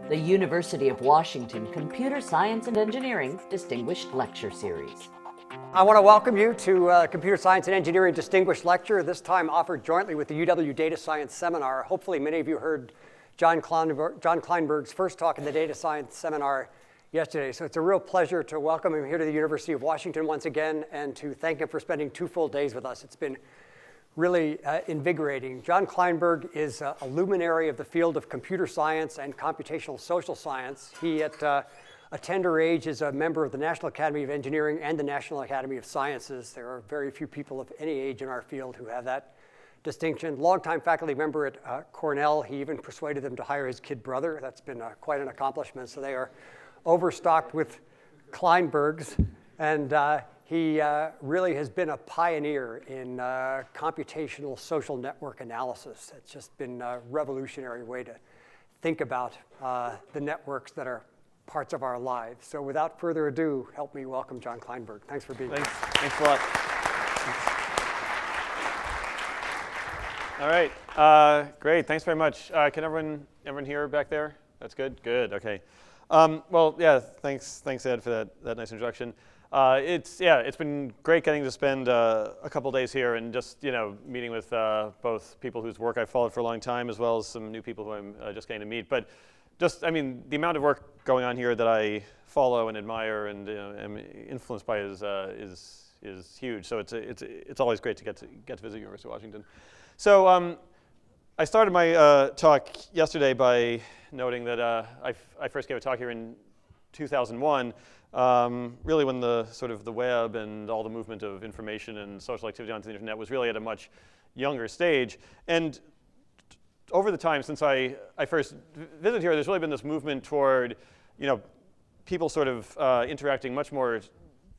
the University of Washington Computer Science and Engineering Distinguished Lecture Series. I want to welcome you to Computer Science and Engineering Distinguished Lecture, this time offered jointly with the UW Data Science Seminar. Hopefully many of you heard John Kleinberg's first talk in the Data Science Seminar yesterday. So it's a real pleasure to welcome him here to the University of Washington once again and to thank him for spending 2 full days with us. It's been really invigorating. John Kleinberg is a luminary of the field of computer science and computational social science. He, at a tender age, is a member of the National Academy of Engineering and the National Academy of Sciences. There are very few people of any age in our field who have that distinction. Longtime faculty member at Cornell. He even persuaded them to hire his kid brother. That's been quite an accomplishment. So they are overstocked with Kleinbergs. And he really has been a pioneer in computational social network analysis. It's just been a revolutionary way to think about the networks that are parts of our lives. So without further ado, help me welcome John Kleinberg. Thanks for being here. Thanks a lot. All right, great. Thanks very much. Can everyone hear back there? That's good? Good, OK. Well, yeah, thanks Ed, for that nice introduction. It's been great getting to spend a couple days here and just meeting with both people whose work I've followed for a long time, as well as some new people who I'm just getting to meet. But just, I mean, the amount of work going on here that I follow and admire and am influenced by is huge. So it's always great to get to visit University of Washington. So I started my talk yesterday by noting that I first gave a talk here in 2001. Really when the web and all the movement of information and social activity onto the internet was really at a much younger stage. And over the time since I first visited here, there's really been this movement toward people sort of interacting much more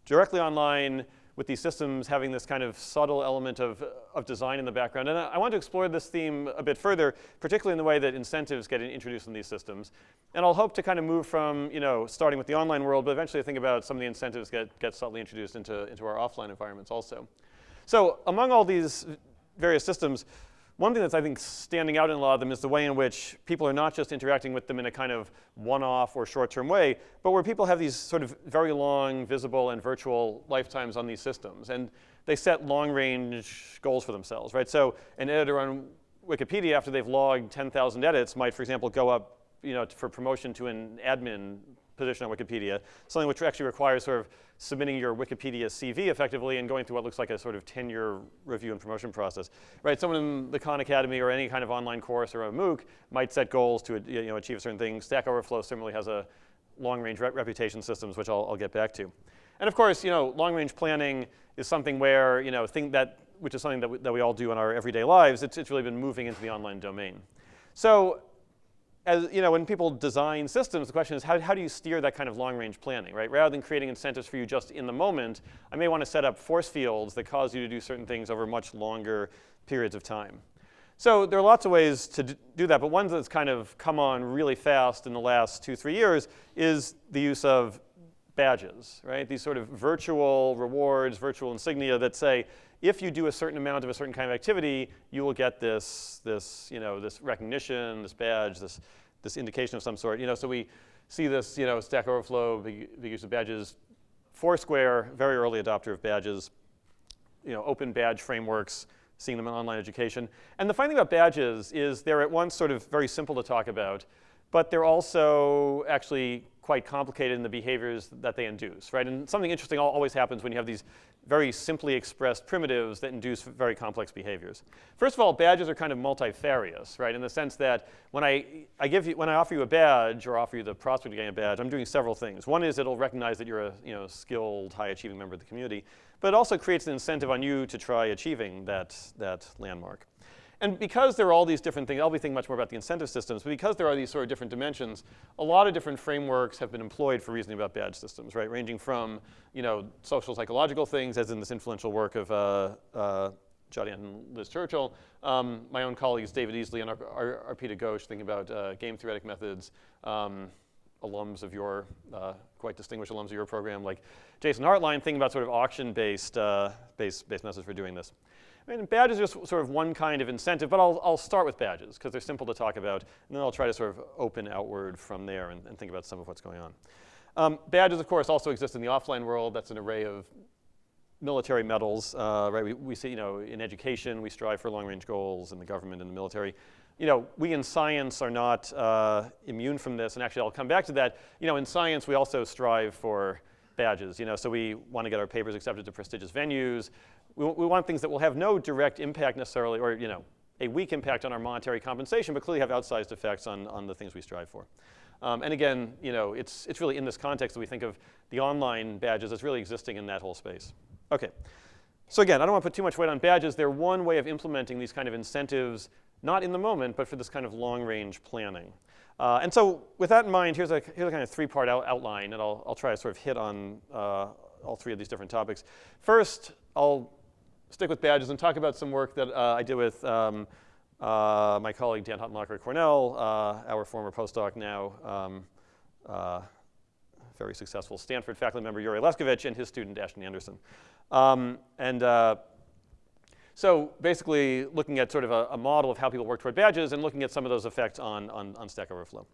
directly online with these systems, having this kind of subtle element of design in the background. And I want to explore this theme a bit further, particularly in the way that incentives get introduced in these systems. And I'll hope to kind of move from starting with the online world, but eventually think about some of the incentives get subtly introduced into our offline environments also. So among all these various systems, one thing that's, I think, standing out in a lot of them is the way in which people are not just interacting with them in a kind of one-off or short-term way, but where people have these sort of very long, visible, and virtual lifetimes on these systems. And they set long-range goals for themselves, right? So an editor on Wikipedia, after they've logged 10,000 edits, might, for example, go up for promotion to an admin position on Wikipedia, something which actually requires sort of submitting your Wikipedia CV effectively and going through what looks like a sort of 10-year review and promotion process. Right? Someone in the Khan Academy or any kind of online course or a MOOC might set goals to achieve certain things. Stack Overflow similarly has a long-range reputation systems, which I'll get back to. And of course, long-range planning is something where which is something that we all do in our everyday lives. It's really been moving into the online domain. So, as when people design systems, the question is how do you steer that kind of long-range planning, right? Rather than creating incentives for you just in the moment, I may want to set up force fields that cause you to do certain things over much longer periods of time. So there are lots of ways to do that, but one that's kind of come on really fast in the last 2-3 years is the use of badges, right? These sort of virtual rewards, virtual insignia that say, if you do a certain amount of a certain kind of activity, you will get this recognition, this badge, this indication of some sort. So we see this, Stack Overflow, big use of badges. Foursquare, very early adopter of badges. Open badge frameworks, seeing them in online education. And the funny thing about badges is they're at once sort of very simple to talk about, but they're also actually quite complicated in the behaviors that they induce, right? And something interesting always happens when you have these very simply expressed primitives that induce very complex behaviors. First of all, badges are kind of multifarious, right? In the sense that when I offer you a badge or offer you the prospect of getting a badge, I'm doing several things. One is it'll recognize that you're a skilled, high-achieving member of the community, but it also creates an incentive on you to try achieving that landmark. And because there are all these different things, I'll be thinking much more about the incentive systems, but because there are these sort of different dimensions, a lot of different frameworks have been employed for reasoning about badge systems, right? Ranging from, social psychological things, as in this influential work of Jodian and Liz Churchill, my own colleagues David Easley and Arpita Ghosh thinking about game-theoretic methods, alums of your, quite distinguished alums of your program, like Jason Hartline, thinking about sort of auction-based methods for doing this. I mean, badges are sort of one kind of incentive, but I'll start with badges because they're simple to talk about, and then I'll try to sort of open outward from there and think about some of what's going on. Badges, of course, also exist in the offline world. That's an array of military medals, right? We see, in education, we strive for long-range goals. In the government and the military, we in science are not immune from this. And actually, I'll come back to that. In science, we also strive for badges. So we want to get our papers accepted to prestigious venues. We want things that will have no direct impact necessarily, or a weak impact on our monetary compensation, but clearly have outsized effects on the things we strive for. And again, it's really in this context that we think of the online badges as really existing in that whole space. Okay, so again, I don't want to put too much weight on badges. They're one way of implementing these kind of incentives, not in the moment, but for this kind of long-range planning. And so with that in mind, here's a kind of three-part outline, and I'll try to sort of hit on all three of these different topics. First, I'll stick with badges and talk about some work that I did with my colleague Dan Huttenlocher at Cornell, our former postdoc now, very successful Stanford faculty member Yuri Leskovich, and his student Ashton Anderson. So basically looking at sort of a model of how people work toward badges and looking at some of those effects on Stack Overflow.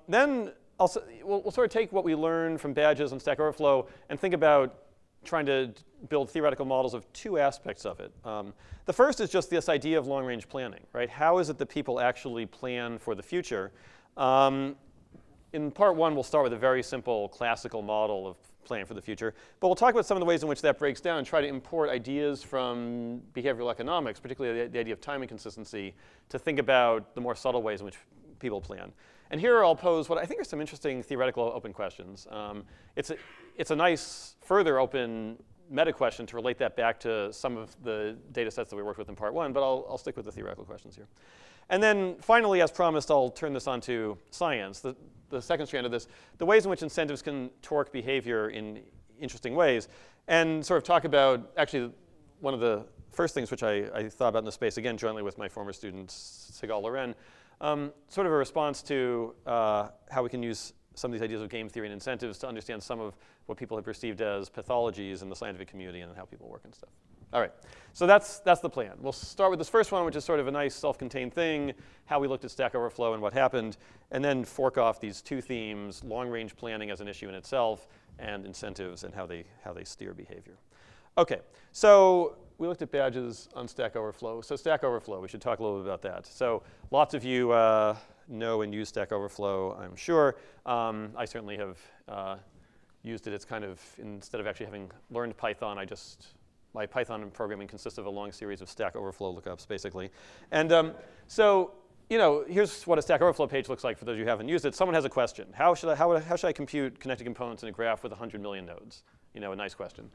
Then we'll sort of take what we learned from badges on Stack Overflow and think about trying to build theoretical models of two aspects of it. The first is just this idea of long-range planning, right? How is it that people actually plan for the future? In part one, we'll start with a very simple classical model of planning for the future. But we'll talk about some of the ways in which that breaks down and try to import ideas from behavioral economics, particularly the idea of time inconsistency, to think about the more subtle ways in which people plan. And here I'll pose what I think are some interesting theoretical open questions. It's a nice further open meta question to relate that back to some of the data sets that we worked with in part one, but I'll stick with the theoretical questions here. And then finally, as promised, I'll turn this on to science, the second strand of this, the ways in which incentives can torque behavior in interesting ways, and sort of talk about actually one of the first things which I thought about in the space, again, jointly with my former student, Sigal Loren, sort of a response to how we can use some of these ideas of game theory and incentives to understand some of what people have perceived as pathologies in the scientific community and how people work and stuff. All right, so that's the plan. We'll start with this first one, which is sort of a nice self-contained thing, how we looked at Stack Overflow and what happened, and then fork off these two themes, long-range planning as an issue in itself, and incentives and how they steer behavior. Okay, so we looked at badges on Stack Overflow. So Stack Overflow, we should talk a little bit about that. So lots of you know and use Stack Overflow, I'm sure. I certainly have used it. It's kind of, instead of actually having learned Python, my Python programming consists of a long series of Stack Overflow lookups, basically. And so, here's what a Stack Overflow page looks like for those of you who haven't used it. Someone has a question. How should I compute connected components in a graph with 100 million nodes? A nice question.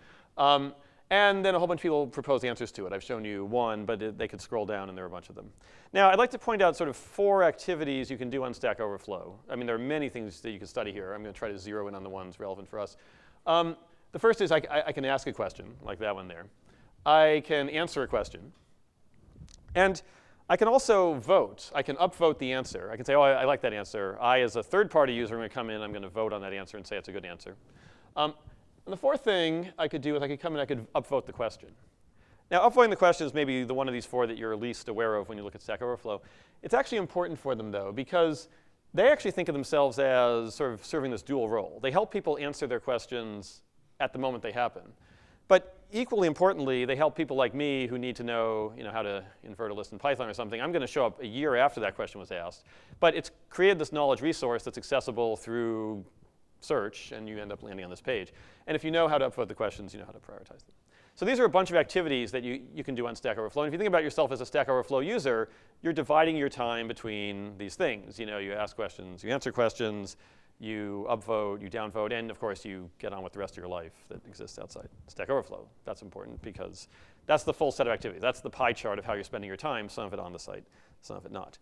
And then a whole bunch of people propose answers to it. I've shown you one, but they could scroll down, and there are a bunch of them. Now, I'd like to point out sort of 4 activities you can do on Stack Overflow. I mean, there are many things that you can study here. I'm going to try to zero in on the ones relevant for us. The first is I can ask a question, like that one there. I can answer a question. And I can also vote. I can upvote the answer. I can say, oh, I like that answer. I, as a third-party user, am going to come in. I'm going to vote on that answer and say it's a good answer. And the fourth thing I could do is I could come in and I could upvote the question. Now, upvoting the question is maybe the one of these 4 that you're least aware of when you look at Stack Overflow. It's actually important for them, though, because they actually think of themselves as sort of serving this dual role. They help people answer their questions at the moment they happen. But equally importantly, they help people like me who need to know, how to invert a list in Python or something. I'm going to show up a year after that question was asked. But it's created this knowledge resource that's accessible through search, and you end up landing on this page. And if you know how to upvote the questions, you know how to prioritize them. So these are a bunch of activities that you can do on Stack Overflow. And if you think about yourself as a Stack Overflow user, you're dividing your time between these things. You ask questions, you answer questions, you upvote, you downvote, and of course you get on with the rest of your life that exists outside Stack Overflow. That's important because that's the full set of activities. That's the pie chart of how you're spending your time, some of it on the site, some of it not.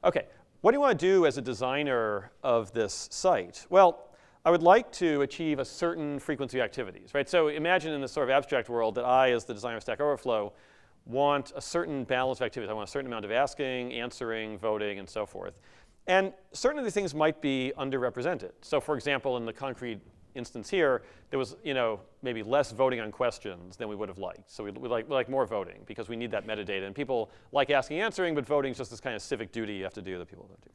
Okay, what do you want to do as a designer of this site? Well, I would like to achieve a certain frequency of activities, right? So imagine in this sort of abstract world that I, as the designer of Stack Overflow, want a certain balance of activities. I want a certain amount of asking, answering, voting, and so forth. And certain of these things might be underrepresented. So for example, in the concrete instance here, there was maybe less voting on questions than we would have liked. So we like more voting because we need that metadata. And people like asking and answering, but voting is just this kind of civic duty you have to do that people don't do.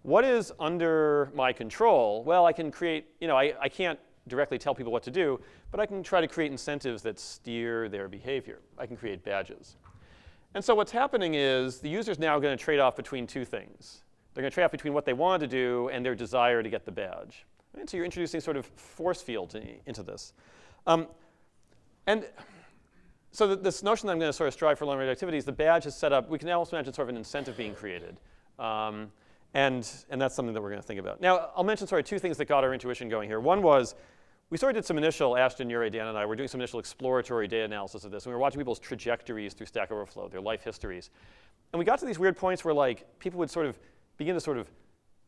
What is under my control? Well, I can create, I can't directly tell people what to do, but I can try to create incentives that steer their behavior. I can create badges. And so what's happening is the user's now going to trade off between two things. They're going to trade off between what they want to do and their desire to get the badge. Right? So you're introducing sort of force fields into this. And so this notion that I'm going to sort of strive for long-range activities, the badge is set up. We can also imagine sort of an incentive being created. And that's something that we're going to think about. Now, I'll mention sort of two things that got our intuition going here. One was we sort of did some initial, Ashton, Uri, Dan, and I were doing some initial exploratory data analysis of this. And we were watching people's trajectories through Stack Overflow, their life histories. And we got to these weird points where people would sort of begin to sort of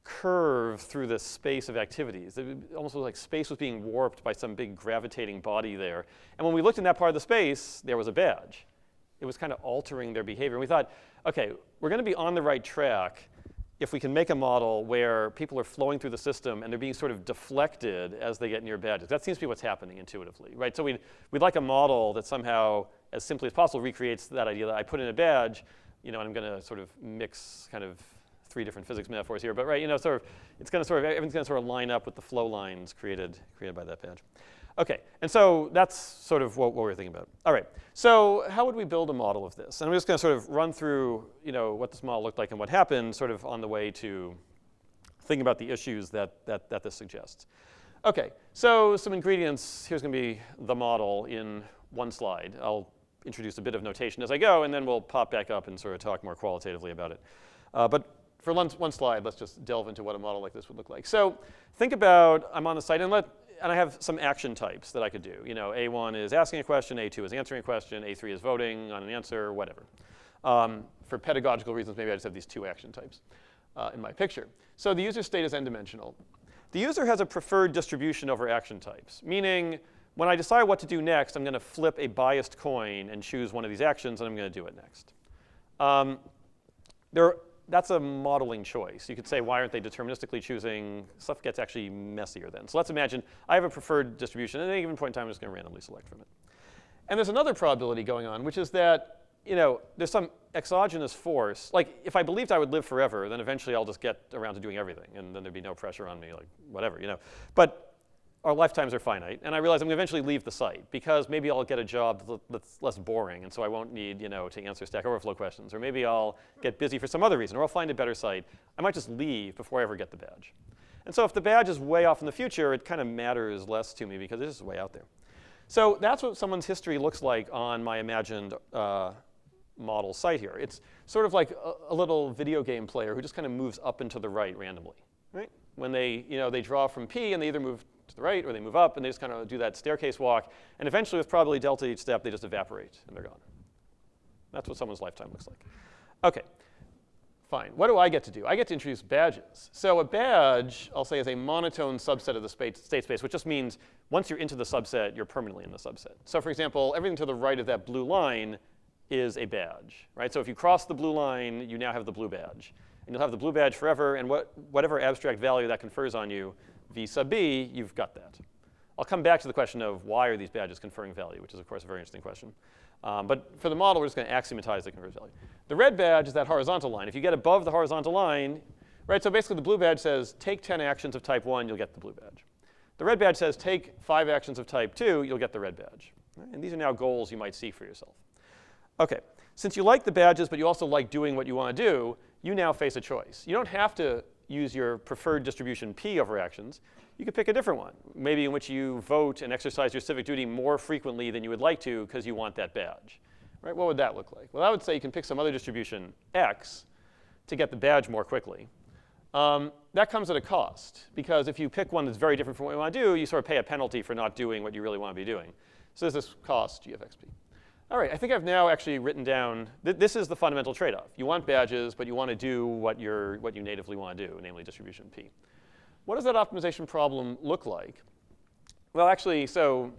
curve through this space of activities. It almost was like space was being warped by some big gravitating body there. And when we looked in that part of the space, there was a badge. It was kind of altering their behavior. And we thought, OK, we're going to be on the right track if we can make a model where people are flowing through the system and they're being sort of deflected as they get near badges. That seems to be what's happening intuitively, right? So we'd like a model that somehow, as simply as possible, recreates that idea that I put in a badge, and I'm going to sort of mix kind of 3 different physics metaphors here, but right, sort of, it's going to sort of, everything's going to sort of line up with the flow lines created by that badge. OK, and so that's sort of what we're thinking about. All right, so how would we build a model of this? And I'm just going to sort of run through, what this model looked like and what happened, sort of on the way to thinking about the issues that this suggests. OK, so some ingredients. Here's going to be the model in one slide. I'll introduce a bit of notation as I go, and then we'll pop back up and sort of talk more qualitatively about it. But for one slide, let's just delve into what a model like this would look like. So think about, I'm on the site, and I have some action types that I could do. A1 is asking a question, A2 is answering a question, A3 is voting on an answer, whatever. For pedagogical reasons, maybe I just have these 2 action types in my picture. So the user state is n-dimensional. The user has a preferred distribution over action types, meaning when I decide what to do next, I'm going to flip a biased coin and choose one of these actions, and I'm going to do it next. That's a modeling choice. You could say, why aren't they deterministically choosing? Stuff gets actually messier then. So let's imagine I have a preferred distribution. At any given point in time, I'm just going to randomly select from it. And there's another probability going on, which is that there's some exogenous force. Like, if I believed I would live forever, then eventually I'll just get around to doing everything, and then there'd be no pressure on me, like whatever. But our lifetimes are finite, and I realize I'm going to eventually leave the site because maybe I'll get a job that's less boring, and so I won't need to answer Stack Overflow questions, or maybe I'll get busy for some other reason, or I'll find a better site. I might just leave before I ever get the badge. And so if the badge is way off in the future, it kind of matters less to me because it's just way out there. So that's what someone's history looks like on my imagined model site here. It's sort of like a little video game player who just kind of moves up and to the right randomly, right? When they draw from P, and they either move to the right or they move up, and they just kind of do that staircase walk. And eventually, with probability delta each step, they just evaporate, and they're gone. That's what someone's lifetime looks like. OK, fine. What do I get to do? I get to introduce badges. So a badge, I'll say, is a monotone subset of the state space, which just means once you're into the subset, you're permanently in the subset. So for example, everything to the right of that blue line is a badge, right? So if you cross the blue line, you now have the blue badge. And you'll have the blue badge forever, and whatever abstract value that confers on you, V sub B, you've got that. I'll come back to the question of why are these badges conferring value, which is, of course, a very interesting question. But for the model, we're just going to axiomatize the conferred value. The red badge is that horizontal line. If you get above the horizontal line, right, so basically the blue badge says take 10 actions of type 1, you'll get the blue badge. The red badge says take 5 actions of type 2, you'll get the red badge. Right? And these are now goals you might see for yourself. OK, since you like the badges, but you also like doing what you want to do, you now face a choice. You don't have to use your preferred distribution P over actions. You could pick a different one, maybe in which you vote and exercise your civic duty more frequently than you would like to because you want that badge. Right? What would that look like? Well, I would say you can pick some other distribution, X, to get the badge more quickly. That comes at a cost, because if you pick one that's very different from what you want to do, you sort of pay a penalty for not doing what you really want to be doing. So there's this cost, G of XP. All right, I think I've now actually written down, this is the fundamental trade-off. You want badges, but you want to do what you natively want to do, namely distribution P. What does that optimization problem look like? Well, actually, so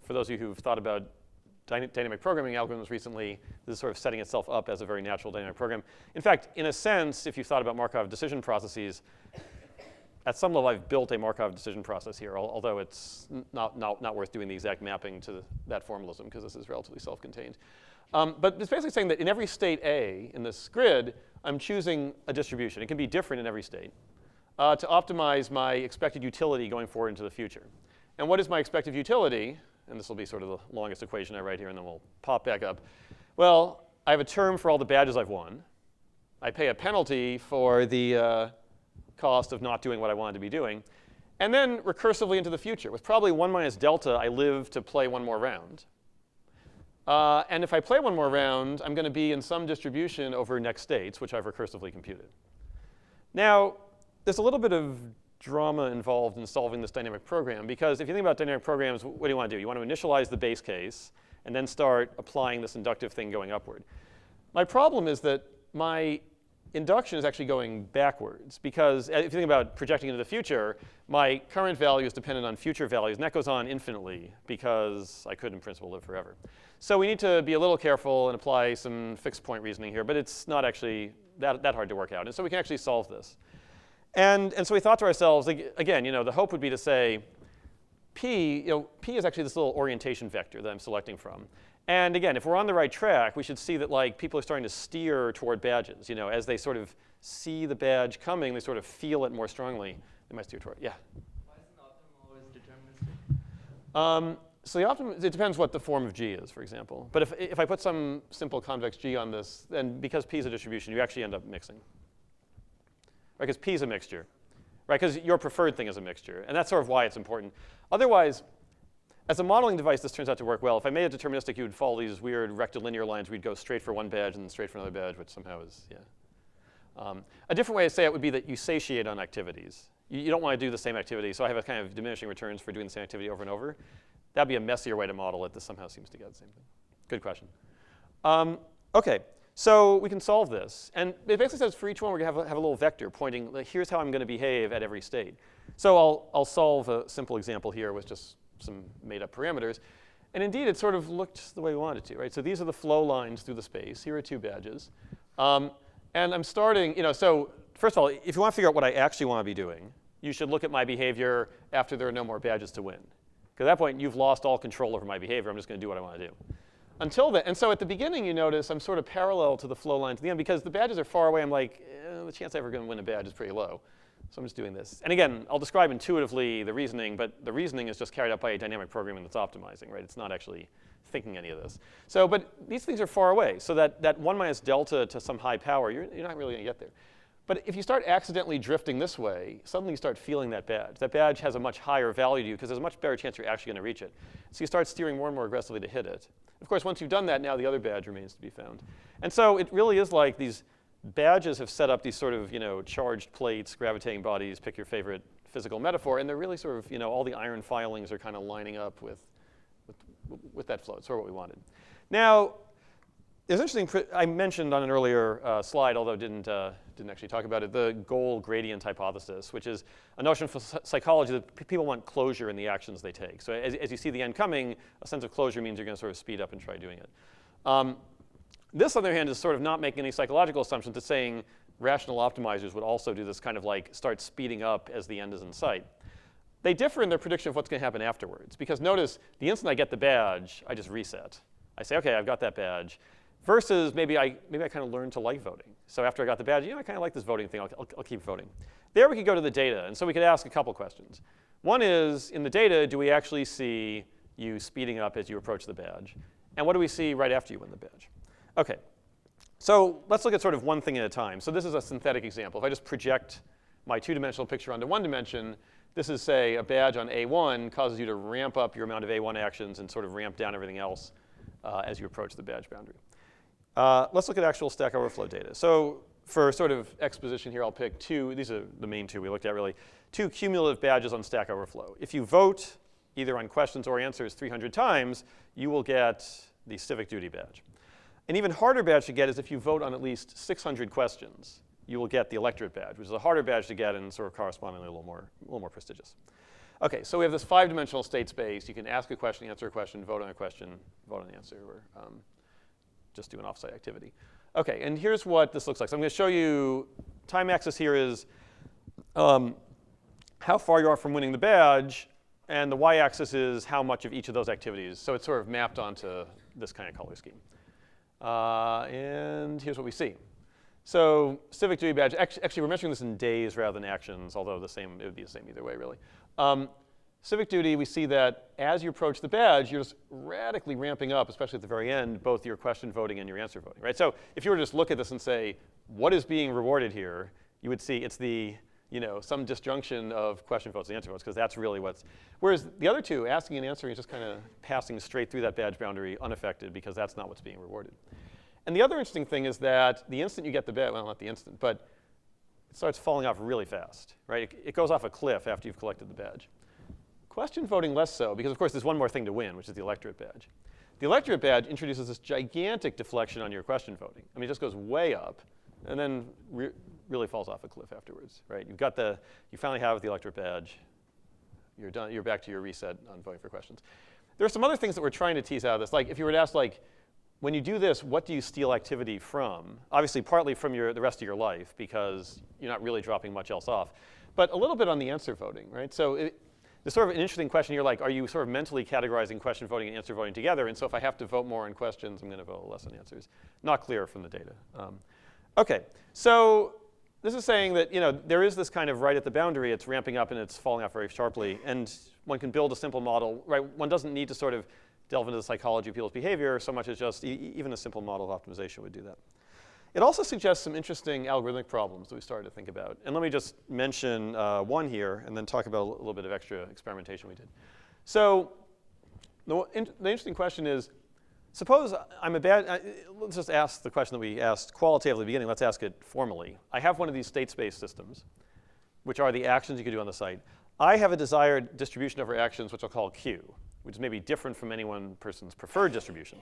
for those of you who've thought about dynamic programming algorithms recently, this is sort of setting itself up as a very natural dynamic program. In fact, in a sense, if you thought about Markov decision processes, at some level, I've built a Markov decision process here, although it's not worth doing the exact mapping to that formalism, because this is relatively self-contained. But it's basically saying that in every state A in this grid, I'm choosing a distribution. It can be different in every state to optimize my expected utility going forward into the future. And what is my expected utility? And this will be sort of the longest equation I write here, and then we'll pop back up. Well, I have a term for all the badges I've won. I pay a penalty for the cost of not doing what I wanted to be doing. And then recursively into the future. With probably 1 minus delta, I live to play one more round. And if I play one more round, I'm going to be in some distribution over next states, which I've recursively computed. Now, there's a little bit of drama involved in solving this dynamic program, because if you think about dynamic programs, what do you want to do? You want to initialize the base case and then start applying this inductive thing going upward. My problem is that my induction is actually going backwards, because if you think about projecting into the future, my current value is dependent on future values, and that goes on infinitely, because I could in principle live forever. So we need to be a little careful and apply some fixed point reasoning here, but it's not actually that hard to work out. And so we can actually solve this. And so we thought to ourselves, again, the hope would be to say, P is actually this little orientation vector that I'm selecting from. And again, if we're on the right track, we should see that people are starting to steer toward badges. As they sort of see the badge coming, they sort of feel it more strongly. They might steer toward it. Yeah? Why is an optimum always deterministic? So the optimum, it depends what the form of G is, for example. But if I put some simple convex G on this, then because P is a distribution, you actually end up mixing. Right, because P is a mixture. Right, because your preferred thing is a mixture. And that's sort of why it's important. Otherwise, as a modeling device, this turns out to work well. If I made it deterministic, you would follow these weird rectilinear lines. We'd go straight for one badge and then straight for another badge, which somehow is, yeah. A different way to say it would be that you satiate on activities. You don't want to do the same activity. So I have a kind of diminishing returns for doing the same activity over and over. That'd be a messier way to model it. This somehow seems to get the same thing. Good question. OK, so we can solve this. And it basically says for each one, we're going to have a little vector pointing, here's how I'm going to behave at every state. So I'll solve a simple example here with just some made-up parameters. And indeed, it sort of looked the way we wanted it to, right? So these are the flow lines through the space. Here are 2 badges. And I'm starting, so first of all, if you want to figure out what I actually want to be doing, you should look at my behavior after there are no more badges to win. Because at that point, you've lost all control over my behavior. I'm just going to do what I want to do. Until then, and so at the beginning, you notice I'm sort of parallel to the flow line to the end. Because the badges are far away, I'm like, the chance I'm ever going to win a badge is pretty low. So I'm just doing this. And again, I'll describe intuitively the reasoning, but the reasoning is just carried out by a dynamic programming that's optimizing, right? It's not actually thinking any of this. So, but these things are far away. So that 1 minus delta to some high power, you're not really going to get there. But if you start accidentally drifting this way, suddenly you start feeling that badge. That badge has a much higher value to you because there's a much better chance you're actually going to reach it. So you start steering more and more aggressively to hit it. Of course, once you've done that, now the other badge remains to be found. And so it really is like these badges have set up these sort of, charged plates, gravitating bodies, pick your favorite physical metaphor, and they're really sort of, all the iron filings are kind of lining up with that flow. It's sort of what we wanted. Now, there's interesting, I mentioned on an earlier slide, although didn't actually talk about it, the goal gradient hypothesis, which is a notion for psychology that people want closure in the actions they take. So as you see the end coming, a sense of closure means you're going to sort of speed up and try doing it. This, on the other hand, is sort of not making any psychological assumptions. It's saying rational optimizers would also do this kind of start speeding up as the end is in sight. They differ in their prediction of what's going to happen afterwards. Because notice, the instant I get the badge, I just reset. I say, OK, I've got that badge. Versus maybe I kind of learned to like voting. So after I got the badge, I kind of like this voting thing. I'll keep voting. There we could go to the data. And so we could ask a couple questions. One is, in the data, do we actually see you speeding up as you approach the badge? And what do we see right after you win the badge? OK, so let's look at sort of one thing at a time. So this is a synthetic example. If I just project my 2-dimensional picture onto 1 dimension, this is, say, a badge on A1 causes you to ramp up your amount of A1 actions and sort of ramp down everything else as you approach the badge boundary. Let's look at actual Stack Overflow data. So for sort of exposition here, I'll pick 2. These are the main 2 we looked at, really. 2 cumulative badges on Stack Overflow. If you vote either on questions or answers 300 times, you will get the civic duty badge. An even harder badge to get is if you vote on at least 600 questions, you will get the electorate badge, which is a harder badge to get and sort of correspondingly a little more prestigious. OK, so we have this 5-dimensional state space. You can ask a question, answer a question, vote on a question, vote on the answer, or just do an offsite activity. OK, and here's what this looks like. So I'm going to show you time axis here is how far you are from winning the badge, and the y-axis is how much of each of those activities. So it's sort of mapped onto this kind of color scheme. And here's what we see. So civic duty badge, actually we're measuring this in days rather than actions, although it would be the same either way, really. Civic duty, we see that as you approach the badge, you're just radically ramping up, especially at the very end, both your question voting and your answer voting, right? So if you were to just look at this and say, what is being rewarded here, you would see it's the, some disjunction of question votes and answer votes, because that's really what's, whereas the other two, asking and answering, is just kind of passing straight through that badge boundary unaffected, because that's not what's being rewarded. And the other interesting thing is that the instant you get the badge, well, not the instant, but it starts falling off really fast, right? It goes off a cliff after you've collected the badge. Question voting less so, because of course there's one more thing to win, which is the electorate badge. The electorate badge introduces this gigantic deflection on your question voting. I mean, it just goes way up, and then really falls off a cliff afterwards, right? You finally have the electorate badge. You're done. You're back to your reset on voting for questions. There are some other things that we're trying to tease out of this. Like if you were to ask, like, when you do this, what do you steal activity from? Obviously, partly from the rest of your life, because you're not really dropping much else off. But a little bit on the answer voting, right? So there's sort of an interesting question here, like, are you sort of mentally categorizing question voting and answer voting together? And so if I have to vote more on questions, I'm going to vote less on answers. Not clear from the data. OK, so this is saying that there is this kind of right at the boundary. It's ramping up and it's falling off very sharply. And one can build a simple model, right? One doesn't need to sort of delve into the psychology of people's behavior so much as just even a simple model of optimization would do that. It also suggests some interesting algorithmic problems that we started to think about. And let me just mention one here and then talk about a little bit of extra experimentation we did. So the interesting question is, suppose I'm let's just ask the question that we asked qualitatively at the beginning. Let's ask it formally. I have one of these state space systems, which are the actions you could do on the site. I have a desired distribution over actions, which I'll call Q, which is maybe different from any one person's preferred distribution.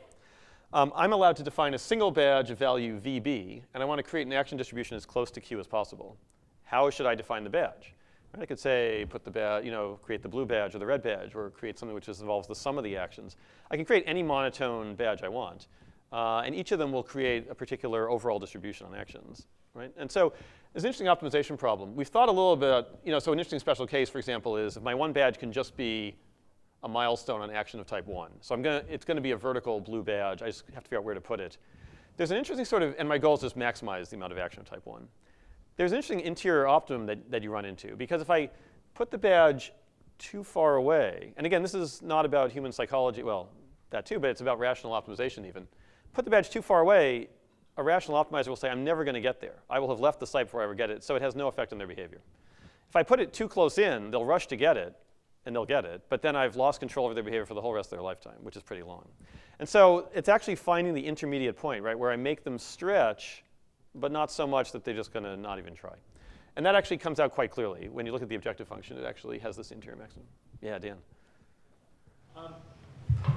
I'm allowed to define a single badge of value VB, and I want to create an action distribution as close to Q as possible. How should I define the badge? I could say put the badge, create the blue badge or the red badge, or create something which involves the sum of the actions. I can create any monotone badge I want, and each of them will create a particular overall distribution on actions, right? And so there's an interesting optimization problem. We've thought a little bit, so an interesting special case, for example, is if my one badge can just be a milestone on action of type 1. So it's going to be a vertical blue badge. I just have to figure out where to put it. There's an interesting sort of, and my goal is just maximize the amount of action of type 1. There's an interesting interior optimum that you run into, because if I put the badge too far away, and again, this is not about human psychology, well, that too, but it's about rational optimization even. Put the badge too far away, a rational optimizer will say, I'm never going to get there. I will have left the site before I ever get it, so it has no effect on their behavior. If I put it too close in, they'll rush to get it, and they'll get it, but then I've lost control over their behavior for the whole rest of their lifetime, which is pretty long. And so it's actually finding the intermediate point, right, where I make them stretch, but not so much that they're just going to not even try. And that actually comes out quite clearly. When you look at the objective function, it actually has this interior maximum. Yeah, Dan.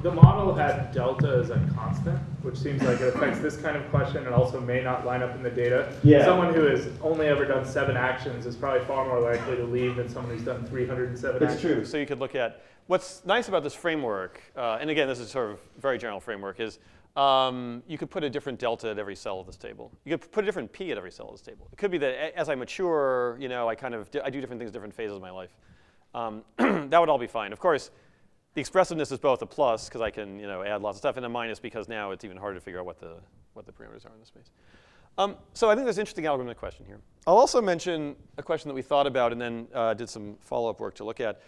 The model had delta as a constant, which seems like it affects this kind of question and also may not line up in the data. Yeah. Someone who has only ever done 7 actions is probably far more likely to leave than someone who's done 307 actions. It's true. So you could look at, what's nice about this framework, and again, this is sort of a very general framework, is you could put a different delta at every cell of this table. You could put a different p at every cell of this table. It could be that as I mature, I do different things in different phases of my life. That would all be fine. Of course, the expressiveness is both a plus, because I can add lots of stuff, and a minus, because now it's even harder to figure out what the parameters are in this space. So I think there's an interesting algorithmic question here. I'll also mention a question that we thought about and then did some follow-up work to look at.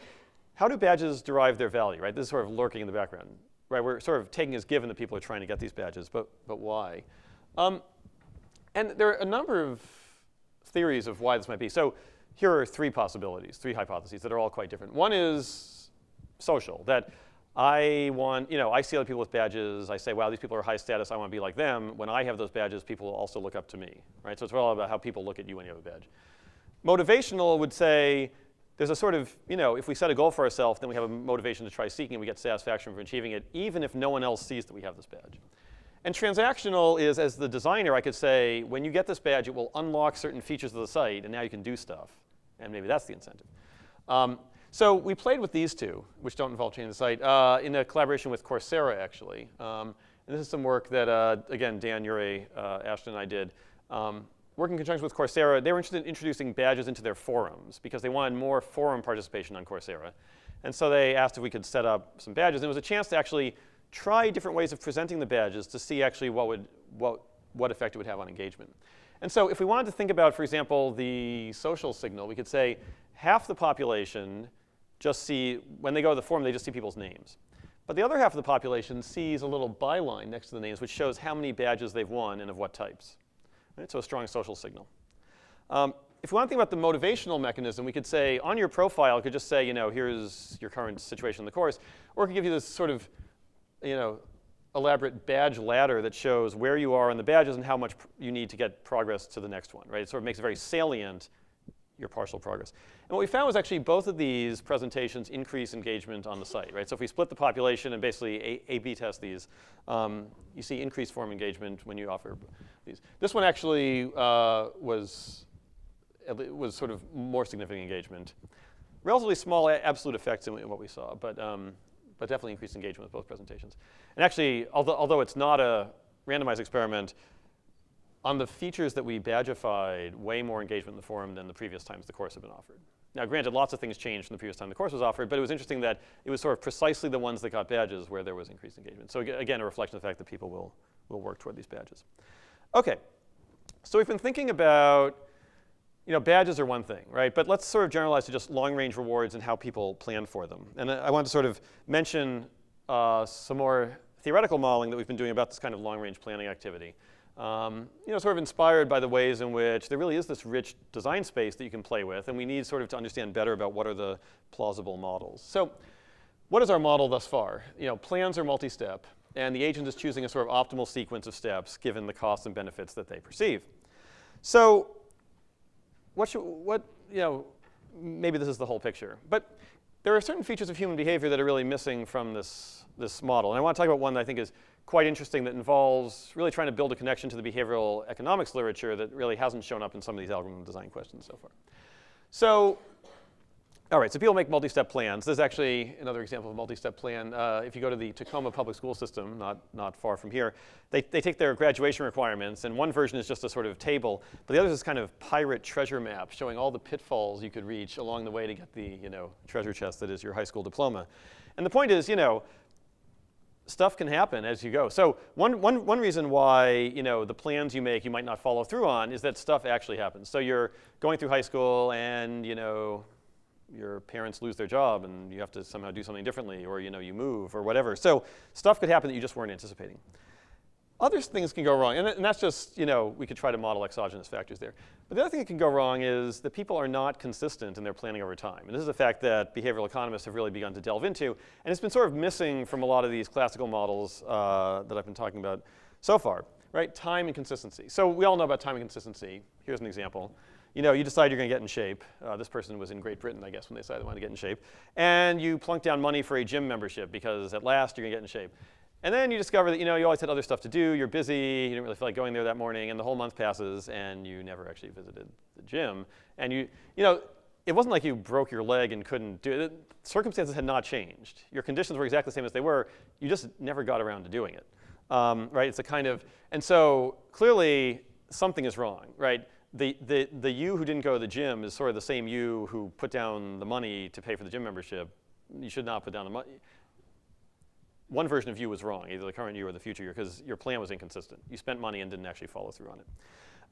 How do badges derive their value, right? This is sort of lurking in the background, right? We're sort of taking as given that people are trying to get these badges, but why? And there are a number of theories of why this might be. So here are 3 possibilities, 3 hypotheses that are all quite different. One is social, that I see other people with badges. I say, wow, these people are high status. I want to be like them. When I have those badges, people will also look up to me, right? So it's all about how people look at you when you have a badge. Motivational would say there's a sort of, if we set a goal for ourselves, then we have a motivation to try seeking, and we get satisfaction from achieving it, even if no one else sees that we have this badge. And transactional is, as the designer, I could say, when you get this badge, it will unlock certain features of the site, and now you can do stuff. And maybe that's the incentive. So we played with these 2, which don't involve changing the site, in a collaboration with Coursera, actually. And this is some work that, again, Dan, Ure, Ashton, and I did. working in conjunction with Coursera, they were interested in introducing badges into their forums because they wanted more forum participation on Coursera. And so they asked if we could set up some badges. And it was a chance to actually try different ways of presenting the badges to see actually what effect it would have on engagement. And so if we wanted to think about, for example, the social signal, we could say half the population just see, when they go to the forum, they just see people's names. But the other half of the population sees a little byline next to the names, which shows how many badges they've won and of what types. Right? So a strong social signal. If we want to think about the motivational mechanism, we could say on your profile, it could just say, here's your current situation in the course, or it could give you this sort of, elaborate badge ladder that shows where you are on the badges and how much you need to get progress to the next one, right? It sort of makes it very salient, your partial progress. And what we found was actually both of these presentations increase engagement on the site, right? So if we split the population and basically A/B test these, you see increased forum engagement when you offer these. This one actually was sort of more significant engagement. Relatively small absolute effects in what we saw, but definitely increased engagement with both presentations. And actually, although it's not a randomized experiment, on the features that we badgified, way more engagement in the forum than the previous times the course had been offered. Now, granted, lots of things changed from the previous time the course was offered, but it was interesting that it was sort of precisely the ones that got badges where there was increased engagement. So again, a reflection of the fact that people will work toward these badges. OK, so we've been thinking about, badges are one thing, right? But let's sort of generalize to just long-range rewards and how people plan for them. And I want to sort of mention some more theoretical modeling that we've been doing about this kind of long-range planning activity. Sort of inspired by the ways in which there really is this rich design space that you can play with, and we need sort of to understand better about what are the plausible models. So what is our model thus far? Plans are multi-step, and the agent is choosing a sort of optimal sequence of steps given the costs and benefits that they perceive. So maybe this is the whole picture. But there are certain features of human behavior that are really missing from this model. And I want to talk about one that I think is quite interesting that involves really trying to build a connection to the behavioral economics literature that really hasn't shown up in some of these algorithm design questions so far. So, all right, so people make multi-step plans. This is actually another example of a multi-step plan. If you go to the Tacoma public school system, not far from here, they take their graduation requirements, and one version is just a sort of table, but the other is this kind of pirate treasure map showing all the pitfalls you could reach along the way to get the treasure chest that is your high school diploma. And the point is, stuff can happen as you go. So one reason why the plans you make you might not follow through on is that stuff actually happens. So you're going through high school and your parents lose their job and you have to somehow do something differently, or you move or whatever. So stuff could happen that you just weren't anticipating. Other things can go wrong, and that's just, we could try to model exogenous factors there. But the other thing that can go wrong is that people are not consistent in their planning over time. And this is a fact that behavioral economists have really begun to delve into, and it's been sort of missing from a lot of these classical models that I've been talking about so far, right? Time and consistency. So we all know about time and consistency. Here's an example. You decide you're going to get in shape. This person was in Great Britain, I guess, when they decided they wanted to get in shape. And you plunk down money for a gym membership because at last you're going to get in shape. And then you discover that you always had other stuff to do, you're busy, you didn't really feel like going there that morning, and the whole month passes and you never actually visited the gym. And it wasn't like you broke your leg and couldn't do it. Circumstances had not changed. Your conditions were exactly the same as they were. You just never got around to doing it, right? It's a kind of, and so clearly something is wrong, right? The you who didn't go to the gym is sort of the same you who put down the money to pay for the gym membership. You should not put down the money. One version of you was wrong, either the current you or the future you, because your plan was inconsistent. You spent money and didn't actually follow through on it.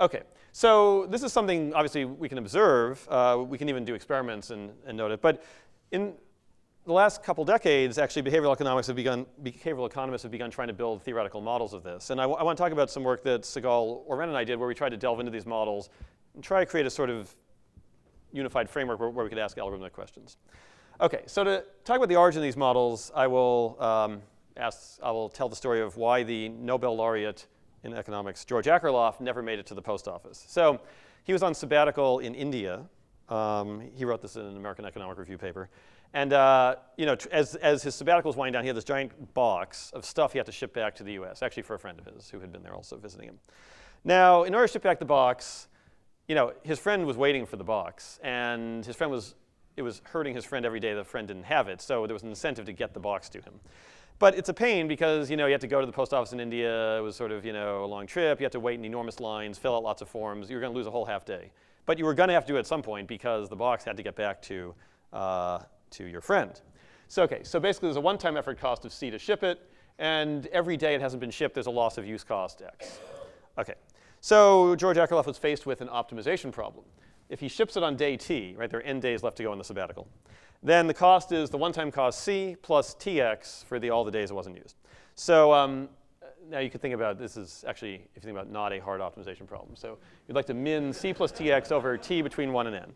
OK, so this is something, obviously, we can observe. We can even do experiments and note it. But in the last couple decades, actually, behavioral economists have begun trying to build theoretical models of this. And I want to talk about some work that Sigal Oren and I did, where we tried to delve into these models and try to create a sort of unified framework where we could ask algorithmic questions. OK, so to talk about the origin of these models, I will tell the story of why the Nobel laureate in economics, George Akerlof, never made it to the post office. So he was on sabbatical in India. He wrote this in an American Economic Review paper. And as his sabbatical was winding down, he had this giant box of stuff he had to ship back to the US, actually for a friend of his who had been there also visiting him. Now, in order to ship back the box, his friend was waiting for the box. And it was hurting his friend every day the friend didn't have it. So there was an incentive to get the box to him. But it's a pain because you had to go to the post office in India. It was sort of a long trip. You had to wait in enormous lines, fill out lots of forms. You were going to lose a whole half day. But you were going to have to do it at some point because the box had to get back to your friend. So basically there's a one-time effort cost of C to ship it, and every day it hasn't been shipped, there's a loss of use cost X. Okay, so George Akerlof was faced with an optimization problem. If he ships it on day T, right, there are n days left to go in the sabbatical, then the cost is the one-time cost C plus Tx for all the days it wasn't used. So now you can think about this is actually, if you think about not a hard optimization problem. So you'd like to min C plus Tx over T between 1 and n.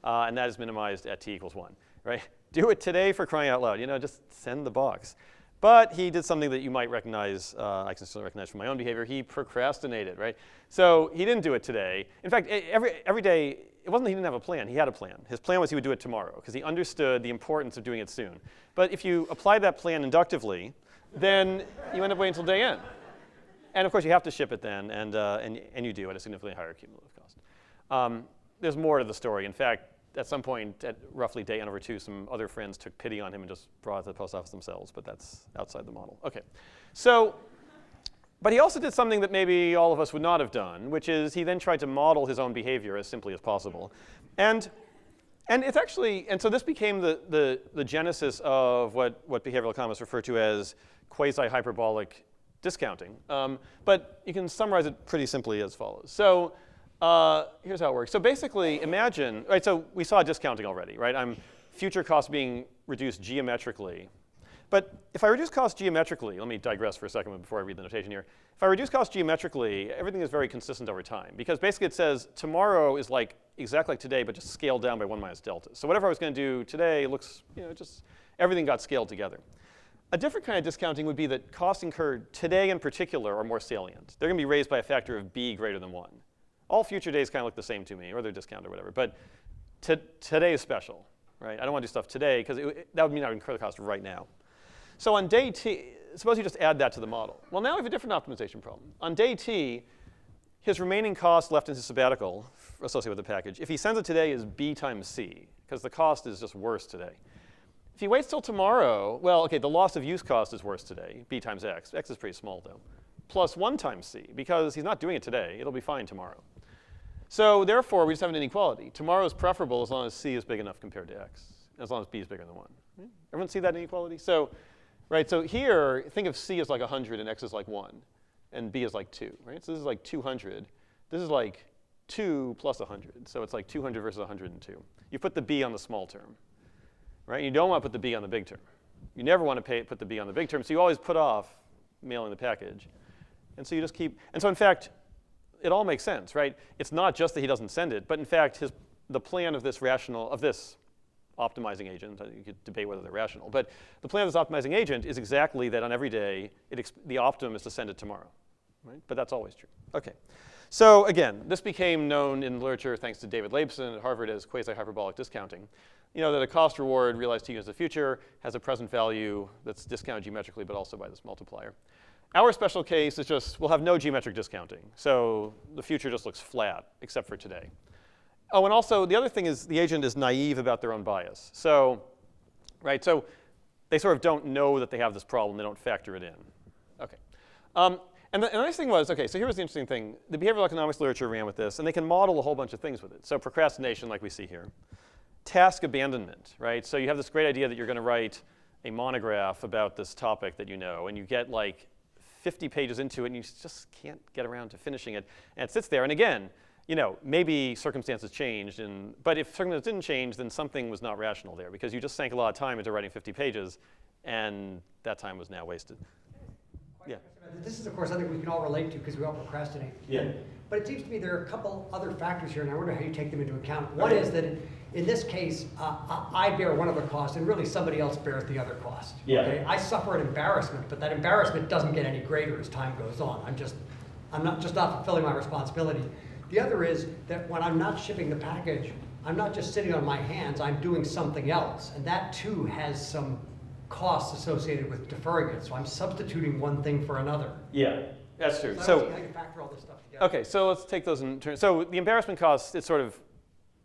And that is minimized at T equals 1, right? Do it today for crying out loud. Just send the box. But he did something that you might recognize, I can still recognize from my own behavior. He procrastinated, right? So he didn't do it today. In fact, every day, it wasn't that he didn't have a plan. He had a plan. His plan was he would do it tomorrow because he understood the importance of doing it soon. But if you apply that plan inductively, then you end up waiting until day n. And of course, you have to ship it then, and you do at a significantly higher cumulative cost. There's more to the story. In fact, at some point, at roughly day n over 2, some other friends took pity on him and just brought it to the post office themselves, but that's outside the model. Okay, but he also did something that maybe all of us would not have done, which is he then tried to model his own behavior as simply as possible. And it's actually, and so this became the genesis of what behavioral economists refer to as quasi-hyperbolic discounting. But you can summarize it pretty simply as follows. So here's how it works. So basically, imagine, right, so we saw discounting already, right? Future costs being reduced geometrically. But if I reduce costs geometrically, let me digress for a second before I read the notation here. If I reduce costs geometrically, everything is very consistent over time. Because basically it says tomorrow is like exactly like today, but just scaled down by 1 minus delta. So whatever I was going to do today looks, just everything got scaled together. A different kind of discounting would be that costs incurred today in particular are more salient. They're going to be raised by a factor of b greater than 1. All future days kind of look the same to me, or they're discounted or whatever. But today is special, right? I don't want to do stuff today, because that would mean I would incur the cost right now. So on day T, suppose you just add that to the model. Well, now we have a different optimization problem. On day T, his remaining cost left in his sabbatical associated with the package, if he sends it today, is b times c, because the cost is just worse today. If he waits till tomorrow, well, OK, the loss of use cost is worse today, b times x. X is pretty small, though. Plus 1 times c, because he's not doing it today. It'll be fine tomorrow. So therefore, we just have an inequality. Tomorrow is preferable as long as c is big enough compared to x, as long as b is bigger than 1. Everyone see that inequality? So, right, so here, think of c as like 100 and x is like 1, and b is like 2, right? So this is like 200. This is like 2 plus 100. So it's like 200 versus 102. You put the b on the small term, right? You don't want to put the b on the big term. You never want to put the b on the big term, so you always put off mailing the package. And so you just keep, and so in fact, it all makes sense, right? It's not just that he doesn't send it, but in fact, the plan of this optimizing agent, you could debate whether they're rational, but the plan of this optimizing agent is exactly that on every day, the optimum is to send it tomorrow, right? But that's always true. Okay. So again, this became known in literature, thanks to David Leibson at Harvard, as quasi-hyperbolic discounting. That a cost reward realized 2 years in the future has a present value that's discounted geometrically, but also by this multiplier. Our special case is just, we'll have no geometric discounting. So the future just looks flat, except for today. Oh, and also, the other thing is the agent is naive about their own bias. So, right, so they sort of don't know that they have this problem. They don't factor it in. OK. And the nice thing was, OK, so here was the interesting thing. The behavioral economics literature ran with this, and they can model a whole bunch of things with it. So procrastination, like we see here. Task abandonment, right? So you have this great idea that you're going to write a monograph about this topic that you know, and you get like 50 pages into it, and you just can't get around to finishing it. And it sits there. And again, maybe circumstances changed. But if circumstances didn't change, then something was not rational there, because you just sank a lot of time into writing 50 pages, and that time was now wasted. Yeah. This is, of course, something we can all relate to because we all procrastinate. Yeah. But it seems to me there are a couple other factors here, and I wonder how you take them into account. One is that in this case, I bear one of the costs, and really somebody else bears the other cost. Yeah. Okay? I suffer an embarrassment, but that embarrassment doesn't get any greater as time goes on. I'm not fulfilling my responsibility. The other is that when I'm not shipping the package, I'm not just sitting on my hands, I'm doing something else. And that too has some costs associated with deferring it. So I'm substituting one thing for another. Yeah, that's true. So how you factor all this stuff together. OK, so let's take those in turn. So the embarrassment cost is sort of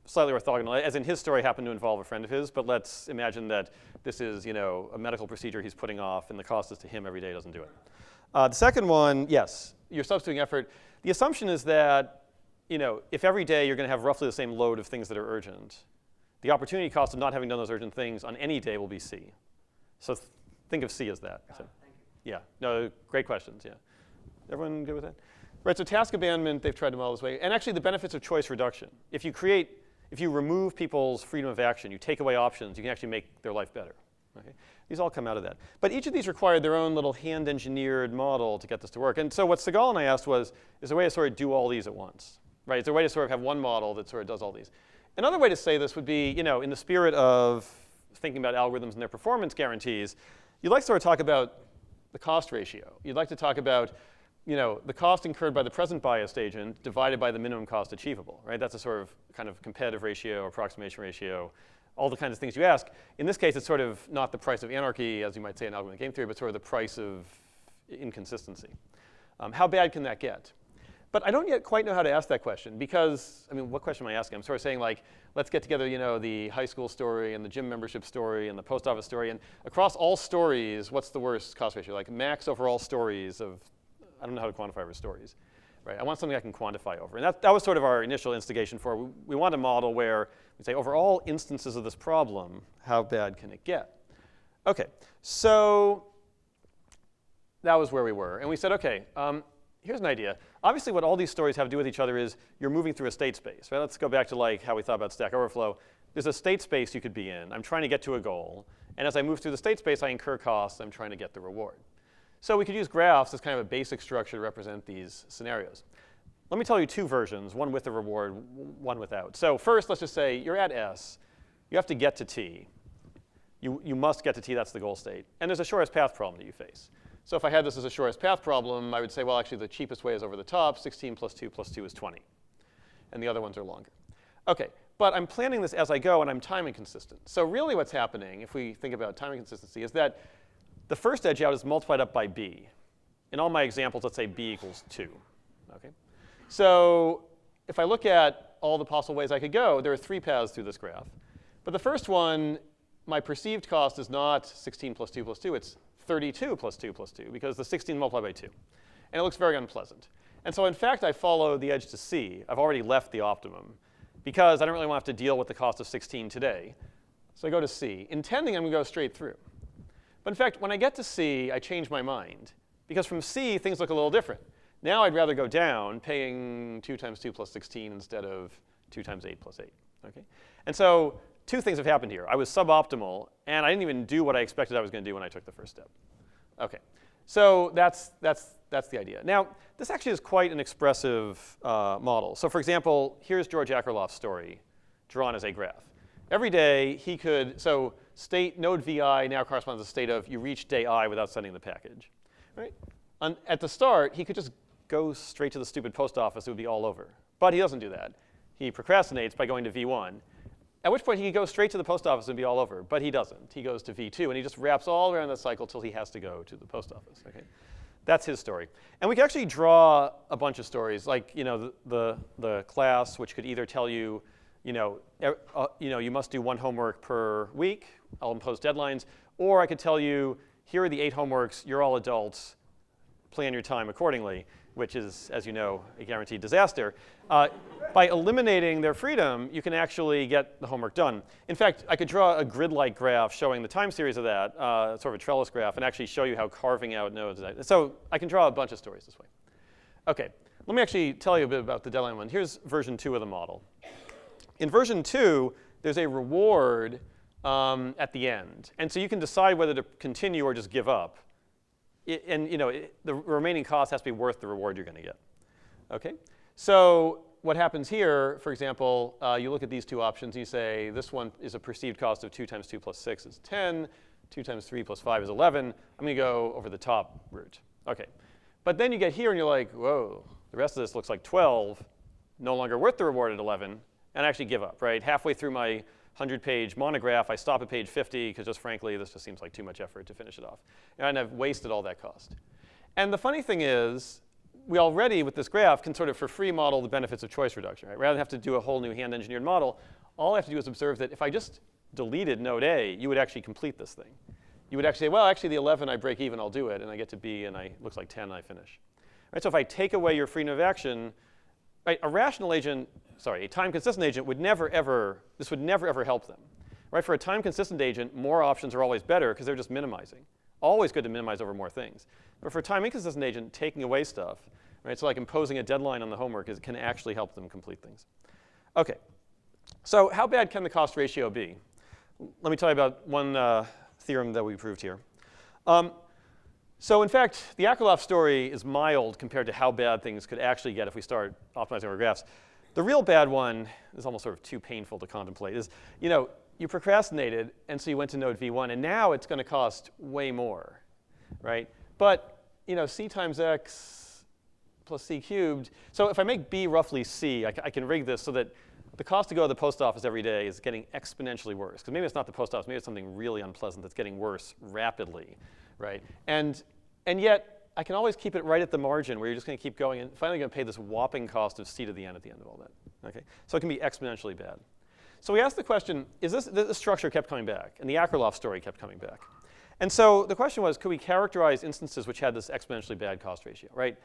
slightly orthogonal, as in his story happened to involve a friend of his, but let's imagine that this is, a medical procedure he's putting off, and the cost is to him every day he doesn't do it. The second one, yes, you're substituting effort. The assumption is that, if every day you're going to have roughly the same load of things that are urgent, the opportunity cost of not having done those urgent things on any day will be C. So think of C as that. So, Thank you. yeah, no, great questions, yeah. Everyone good with that? Right, so task abandonment, they've tried to model this way. And actually the benefits of choice reduction. If you remove people's freedom of action, you take away options, you can actually make their life better. Okay? These all come out of that. But each of these required their own little hand-engineered model to get this to work. And so what Segal and I asked was, is there a way to sort of do all these at once? Right? Is there a way to sort of have one model that sort of does all these? Another way to say this would be, in the spirit of thinking about algorithms and their performance guarantees, you'd like to sort of talk about the cost ratio. You'd like to talk about, the cost incurred by the present biased agent divided by the minimum cost achievable, right? That's a sort of kind of competitive ratio or approximation ratio, all the kinds of things you ask. In this case, it's sort of not the price of anarchy, as you might say in algorithmic game theory, but sort of the price of inconsistency. How bad can that get? But I don't yet quite know how to ask that question because, what question am I asking? I'm sort of saying like, let's get together, the high school story and the gym membership story and the post office story. And across all stories, what's the worst cost ratio? Like max over all stories of, I don't know how to quantify over stories, right? I want something I can quantify over. And that was sort of our initial instigation for, we want a model where we say over all instances of this problem, how bad can it get? Okay, so that was where we were. And we said, okay, here's an idea. Obviously, what all these stories have to do with each other is you're moving through a state space, right? Let's go back to like how we thought about Stack Overflow. There's a state space you could be in. I'm trying to get to a goal. And as I move through the state space, I incur costs. I'm trying to get the reward. So we could use graphs as kind of a basic structure to represent these scenarios. Let me tell you two versions, one with the reward, one without. So first, let's just say you're at S. You have to get to T. You must get to T. That's the goal state. And there's a shortest path problem that you face. So if I had this as a shortest path problem, I would say, well, actually, the cheapest way is over the top. 16 plus 2 plus 2 is 20. And the other ones are longer. OK, but I'm planning this as I go, and I'm time inconsistent. So really what's happening, if we think about time inconsistency, is that the first edge out is multiplied up by b. In all my examples, let's say b equals 2. Okay? So if I look at all the possible ways I could go, there are 3 paths through this graph. But the first one, my perceived cost is not 16 plus 2 plus 2. It's 32 plus 2 plus 2, because the 16 multiplied by 2. And it looks very unpleasant. And so in fact, I follow the edge to C. I've already left the optimum, because I don't really want to have to deal with the cost of 16 today. So I go to C, intending I'm going to go straight through. But in fact, when I get to C, I change my mind, because from C, things look a little different. Now I'd rather go down, paying 2 times 2 plus 16 instead of 2 times 8 plus 8. Okay? And so two things have happened here. I was suboptimal, and I didn't even do what I expected I was going to do when I took the first step. OK, so that's the idea. Now, this actually is quite an expressive model. So for example, here's George Akerlof's story drawn as a graph. Every day, he could, so state node vi now corresponds to the state of you reach day I without sending the package. Right? At the start, he could just go straight to the stupid post office. It would be all over. But he doesn't do that. He procrastinates by going to V1. At which point he could go straight to the post office and be all over, but he doesn't. He goes to V2, and he just wraps all around the cycle till he has to go to the post office. Okay? That's his story. And we can actually draw a bunch of stories, like the class, which could either tell you, you must do 1 homework per week. I'll impose deadlines. Or I could tell you, here are the 8 homeworks. You're all adults. Plan your time accordingly, which is, as you know, a guaranteed disaster. By eliminating their freedom, you can actually get the homework done. In fact, I could draw a grid-like graph showing the time series of that, sort of a trellis graph, and actually show you how carving out nodes. So I can draw a bunch of stories this way. OK, let me actually tell you a bit about the deadline one. Here's version 2 of the model. In version 2, there's a reward at the end. And so you can decide whether to continue or just give up. The remaining cost has to be worth the reward you're going to get. Okay? So what happens here, for example, you look at these two options. And you say, this one is a perceived cost of 2 times 2 plus 6 is 10. 2 times 3 plus 5 is 11. I'm going to go over the top route. OK. But then you get here, and you're like, whoa, the rest of this looks like 12. No longer worth the reward at 11. And I actually give up. Right? Halfway through my 100-page monograph, I stop at page 50, because just frankly, this just seems like too much effort to finish it off. And I've wasted all that cost. And the funny thing is, we already, with this graph, can sort of for free model the benefits of choice reduction, right? Rather than have to do a whole new hand-engineered model, all I have to do is observe that if I just deleted node A, you would actually complete this thing. You would actually say, well, actually, the 11, I break even, I'll do it. And I get to B, and looks like 10, and I finish. Right? So if I take away your free node of action, right, a time-consistent agent would never, ever, this would never, ever help them. Right? For a time-consistent agent, more options are always better because they're just minimizing. Always good to minimize over more things. But for a time-inconsistent agent, taking away stuff, right, so like imposing a deadline on the homework can actually help them complete things. OK. So how bad can the cost ratio be? Let me tell you about one theorem that we proved here. So in fact, the Akerlof story is mild compared to how bad things could actually get if we start optimizing our graphs. The real bad one is almost sort of too painful to contemplate. Is, you procrastinated, and so you went to node V1, and now it's going to cost way more, right? But c times x plus c cubed. So if I make b roughly c, I can rig this so that the cost to go to the post office every day is getting exponentially worse. Because maybe it's not the post office, maybe it's something really unpleasant that's getting worse rapidly, right? And yet, I can always keep it right at the margin where you're just going to keep going and finally going to pay this whopping cost of c to the n at the end of all that. Okay? So it can be exponentially bad. So we asked the question, this structure kept coming back, and the Akerlof story kept coming back. And so the question was, could we characterize instances which had this exponentially bad cost ratio, right?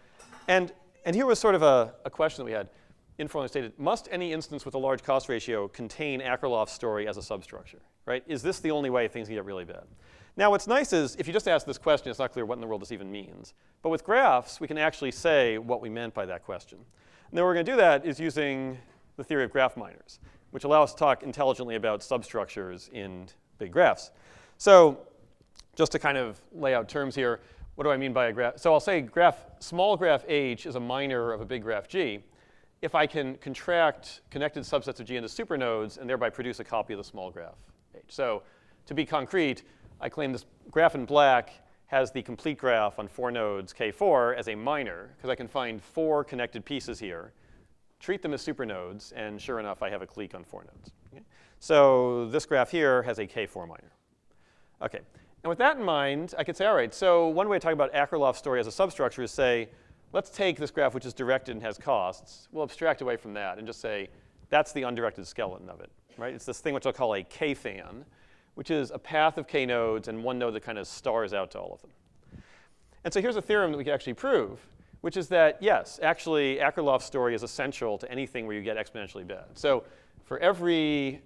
And here was sort of a question that we had. Informally stated, must any instance with a large cost ratio contain Akerlof's story as a substructure, right? Is this the only way things can get really bad? Now, what's nice is if you just ask this question, it's not clear what in the world this even means. But with graphs, we can actually say what we meant by that question. And the way we're going to do that is using the theory of graph minors, which allow us to talk intelligently about substructures in big graphs. Just to kind of lay out terms here, what do I mean by a graph? So I'll say small graph H is a minor of a big graph G if I can contract connected subsets of G into supernodes and thereby produce a copy of the small graph H. So to be concrete, I claim this graph in black has the complete graph on 4 nodes K4 as a minor, because I can find 4 connected pieces here, treat them as supernodes, and sure enough, I have a clique on 4 nodes. Okay? So this graph here has a K4 minor. OK. And with that in mind, I could say, all right, so one way to talk about Akerlof's story as a substructure is say, let's take this graph which is directed and has costs. We'll abstract away from that and just say that's the undirected skeleton of it, right? It's this thing which I'll call a AKfan, which is a path of k nodes and one node that kind of stars out to all of them. And so here's a theorem that we can actually prove, which is that, yes, actually, Akerlof's story is essential to anything where you get exponentially bad. So for every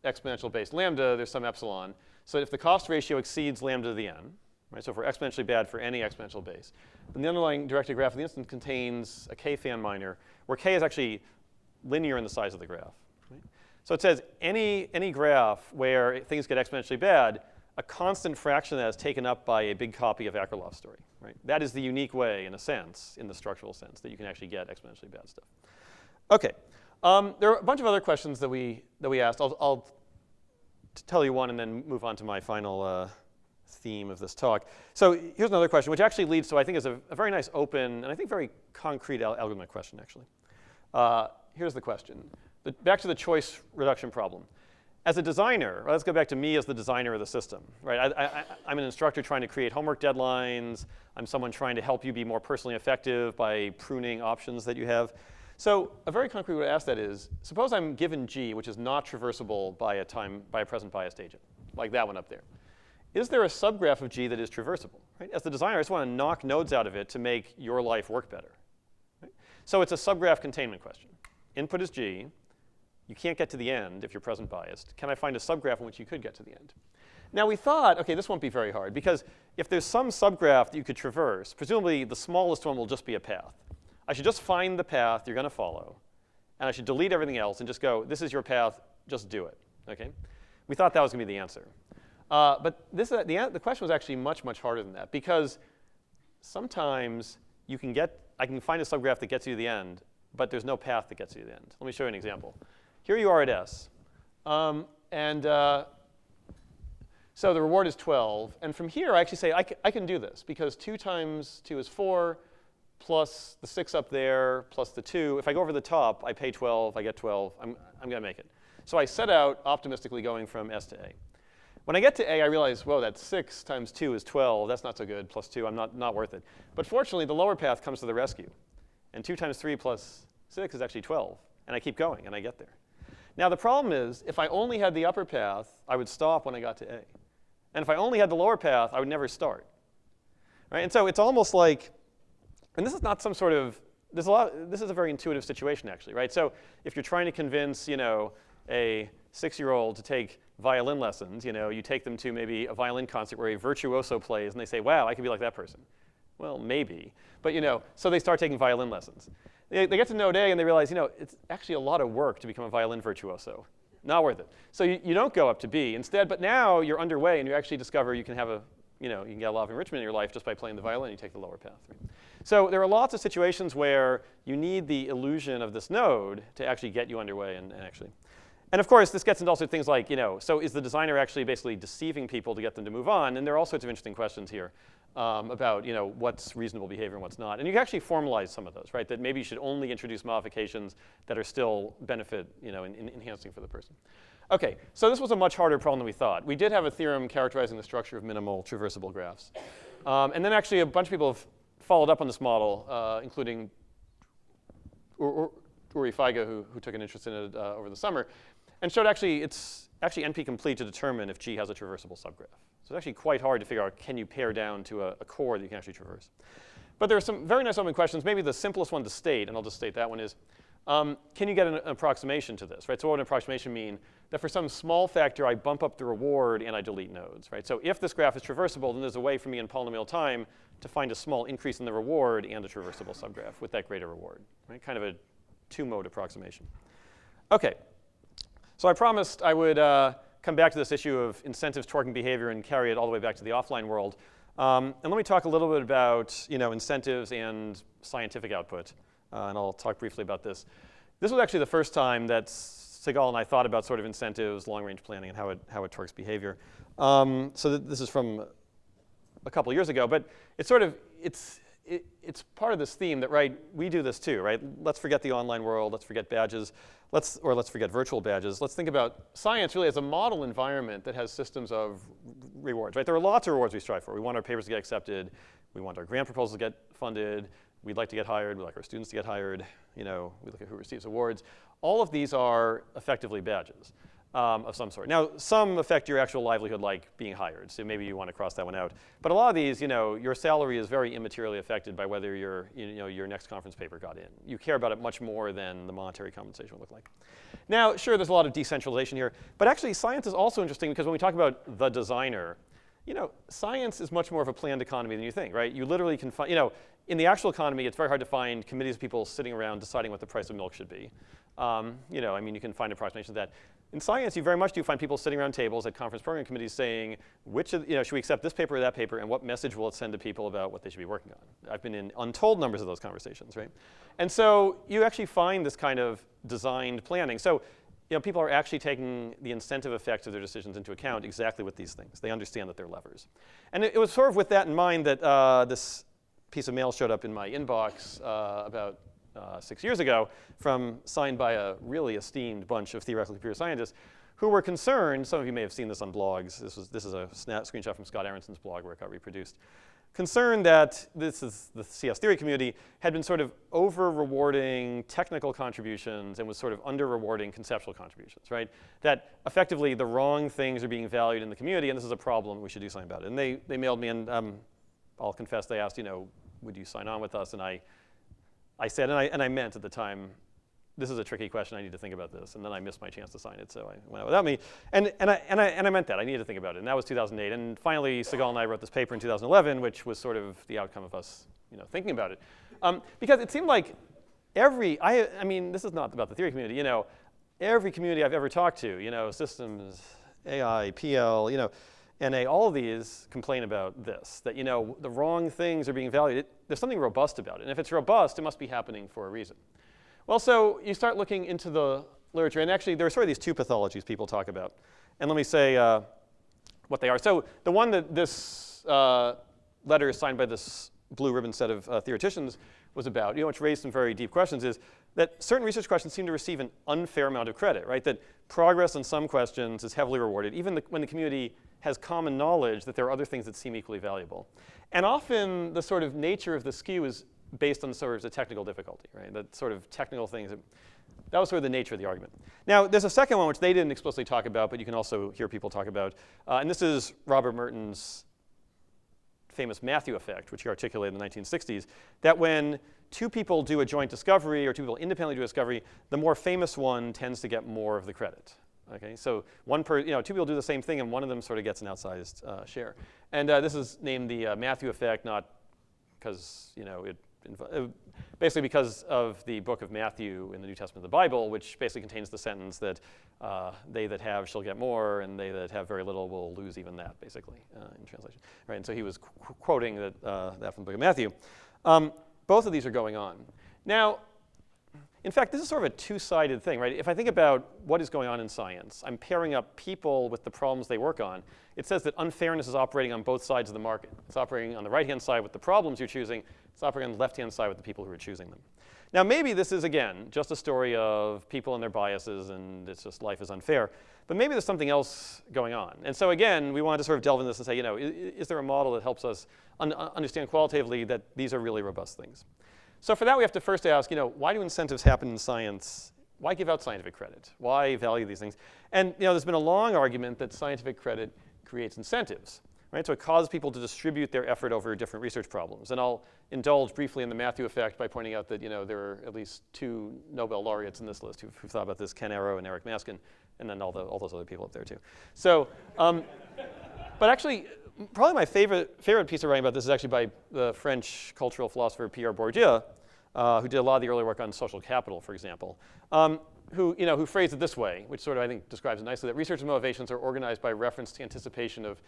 exponential base lambda, there's some epsilon. So if the cost ratio exceeds lambda to the n, right, so if we're exponentially bad for any exponential base, then the underlying directed graph of the instance contains a K-fan minor, where K is actually linear in the size of the graph. Right? So it says any graph where things get exponentially bad, a constant fraction of that is taken up by a big copy of Akerlof's story. Right? That is the unique way, in a sense, in the structural sense, that you can actually get exponentially bad stuff. OK. There are a bunch of other questions that we asked. I'll tell you one and then move on to my final theme of this talk. So here's another question, which actually leads to, I think, is a very nice open and I think very concrete algorithmic question, actually. Here's the question. Back to the choice reduction problem. As a designer, let's go back to me as the designer of the system. Right? I'm an instructor trying to create homework deadlines. I'm someone trying to help you be more personally effective by pruning options that you have. So a very concrete way to ask that is, suppose I'm given G, which is not traversable by a present biased agent, like that one up there. Is there a subgraph of G that is traversable? Right? As the designer, I just want to knock nodes out of it to make your life work better. Right? So it's a subgraph containment question. Input is G. You can't get to the end if you're present biased. Can I find a subgraph in which you could get to the end? Now we thought, OK, this won't be very hard, because if there's some subgraph that you could traverse, presumably the smallest one will just be a path. I should just find the path you're going to follow, and I should delete everything else and just go, this is your path, just do it. Okay? We thought that was going to be the answer. But the question was actually much, much harder than that, because sometimes I can find a subgraph that gets you to the end, but there's no path that gets you to the end. Let me show you an example. Here you are at S. So the reward is 12. And from here, I actually say, I can do this, because 2 times 2 is 4, plus the 6 up there, plus the 2. If I go over the top, I pay 12, I get 12. I'm going to make it. So I set out optimistically going from S to A. When I get to A, I realize, whoa, that's 6 times 2 is 12. That's not so good. Plus 2, I'm not worth it. But fortunately, the lower path comes to the rescue. And 2 times 3 plus 6 is actually 12. And I keep going, and I get there. Now, the problem is, if I only had the upper path, I would stop when I got to A. And if I only had the lower path, I would never start. Right? And so it's almost like, and this is not some sort of, this is a very intuitive situation, actually. Right? So if you're trying to convince, a 6-year-old to take violin lessons, you take them to maybe a violin concert where a virtuoso plays, and they say, wow, I could be like that person. Well, maybe. But, so they start taking violin lessons. They get to note A, and they realize, it's actually a lot of work to become a violin virtuoso. Not worth it. So you don't go up to B instead, but now you're underway, and you actually discover you can have you can get a lot of enrichment in your life just by playing the violin. You take the lower path. Right? So there are lots of situations where you need the illusion of this node to actually get you underway and actually. And of course, this gets into also things like, so is the designer actually basically deceiving people to get them to move on? And there are all sorts of interesting questions here about, what's reasonable behavior and what's not. And you can actually formalize some of those, right? That maybe you should only introduce modifications that are still benefit, in enhancing for the person. OK, so this was a much harder problem than we thought. We did have a theorem characterizing the structure of minimal traversable graphs. And then actually a bunch of people have followed up on this model, including Uri Feiga, who took an interest in it over the summer, and showed it's actually NP-complete to determine if G has a traversable subgraph. So it's actually quite hard to figure out, can you pare down to a core that you can actually traverse? But there are some very nice open questions. Maybe the simplest one to state, and I'll just state that one, is can you get an approximation to this? Right? So what would an approximation mean? That for some small factor, I bump up the reward and I delete nodes. Right? So if this graph is traversable, then there's a way for me in polynomial time to find a small increase in the reward and a traversable subgraph with that greater reward. Right? Kind of a 2-mode approximation. OK. So I promised I would come back to this issue of incentives torquing behavior and carry it all the way back to the offline world. And let me talk a little bit about incentives and scientific output. And I'll talk briefly about this. This was actually the first time that Sigal and I thought about sort of incentives, long-range planning, and how it torques behavior. So this is from a couple of years ago. But it's sort of, it's part of this theme that, right, we do this too, right? Let's forget the online world. Let's forget badges. Let's forget virtual badges. Let's think about science really as a model environment that has systems of rewards, right? There are lots of rewards we strive for. We want our papers to get accepted. We want our grant proposals to get funded. We'd like to get hired. We'd like our students to get hired. We look at who receives awards. All of these are effectively badges of some sort. Now, some affect your actual livelihood, like being hired. So maybe you want to cross that one out. But a lot of these, your salary is very immaterially affected by whether your next conference paper got in. You care about it much more than the monetary compensation would look like. Now, sure, there's a lot of decentralization here. But actually, science is also interesting because when we talk about the designer, science is much more of a planned economy than you think, right? You literally can find, in the actual economy, it's very hard to find committees of people sitting around deciding what the price of milk should be. You can find approximations of that. In science, you very much do find people sitting around tables at conference program committees saying, should we accept this paper or that paper, and what message will it send to people about what they should be working on? I've been in untold numbers of those conversations, right? And so you actually find this kind of designed planning. So people are actually taking the incentive effects of their decisions into account exactly with these things. They understand that they're levers. And it was sort of with that in mind that this piece of mail showed up in my inbox about 6 years ago, signed by a really esteemed bunch of theoretical computer scientists who were concerned. Some of you may have seen this on blogs. This is a screenshot from Scott Aronson's blog where it got reproduced. Concerned that the CS theory community had been sort of over-rewarding technical contributions and was sort of under-rewarding conceptual contributions, right? That effectively the wrong things are being valued in the community, and this is a problem. We should do something about it. And they mailed me, and I'll confess, they asked, would you sign on with us? And I said, and I meant at the time, this is a tricky question. I need to think about this. And then I missed my chance to sign it, so I went out without me. And I meant that. I needed to think about it. And that was 2008. And finally, Sigal and I wrote this paper in 2011, which was sort of the outcome of us, thinking about it, because it seemed like I mean, this is not about the theory community. Every community I've ever talked to, systems, AI, PL, NA, all of these complain about this, that the wrong things are being valued. There's something robust about it. And if it's robust, it must be happening for a reason. Well, so you start looking into the literature. And actually, there are sort of these two pathologies people talk about. And let me say what they are. So the one that this letter is signed by this blue ribbon set of theoreticians was about, which raised some very deep questions, is that certain research questions seem to receive an unfair amount of credit, right? That progress on some questions is heavily rewarded, even when the community has common knowledge that there are other things that seem equally valuable. And often the sort of nature of the skew is based on sort of the technical difficulty, right? The sort of technical things. That was sort of the nature of the argument. Now, there's a second one which they didn't explicitly talk about, but you can also hear people talk about. And this is Robert Merton's famous Matthew effect, which he articulated in the 1960s, that when two people do a joint discovery or two people independently do a discovery, the more famous one tends to get more of the credit. Okay, so two people do the same thing, and one of them sort of gets an outsized share. And this is named the Matthew effect, not because basically because of the book of Matthew in the New Testament of the Bible, which basically contains the sentence that they that have shall get more, and they that have very little will lose even that, basically, in translation. Right, and so he was quoting that from the book of Matthew. Both of these are going on. Now, in fact, this is sort of a two-sided thing, right? If I think about what is going on in science, I'm pairing up people with the problems they work on. It says that unfairness is operating on both sides of the market. It's operating on the right-hand side with the problems you're choosing. It's operating on the left-hand side with the people who are choosing them. Now, maybe this is, again, just a story of people and their biases, and it's just life is unfair. But maybe there's something else going on. And so, again, we wanted to sort of delve into this and say, is there a model that helps us understand qualitatively that these are really robust things? So for that, we have to first ask, why do incentives happen in science? Why give out scientific credit? Why value these things? And there's been a long argument that scientific credit creates incentives, right? So it causes people to distribute their effort over different research problems. And I'll indulge briefly in the Matthew effect by pointing out that there are at least 2 Nobel laureates in this list who've thought about this, Ken Arrow and Eric Maskin, and then all those other people up there too. So, but actually, probably my favorite piece of writing about this is actually by the French cultural philosopher Pierre Bourdieu, who did a lot of the early work on social capital, for example, who phrased it this way, which sort of I think describes it nicely, that research motivations are organized by reference to anticipation of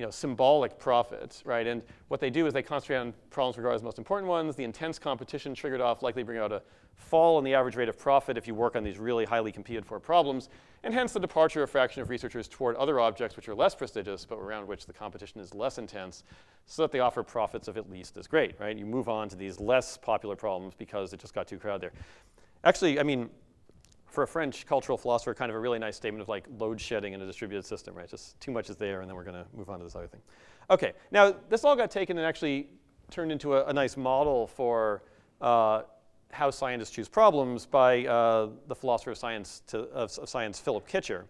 symbolic profit, right? And what they do is they concentrate on problems regarded as most important ones. The intense competition triggered off likely bring out a fall in the average rate of profit if you work on these really highly competed for problems, and hence the departure of fraction of researchers toward other objects which are less prestigious, but around which the competition is less intense, so that they offer profits of at least as great, right? You move on to these less popular problems because it just got too crowded there. Actually, I mean, for a French cultural philosopher, kind of a really nice statement of like load shedding in a distributed system, right? Just too much is there, and then we're going to move on to this other thing. Okay, now this all got taken and actually turned into a nice model for how scientists choose problems by the philosopher of science, Philip Kitcher.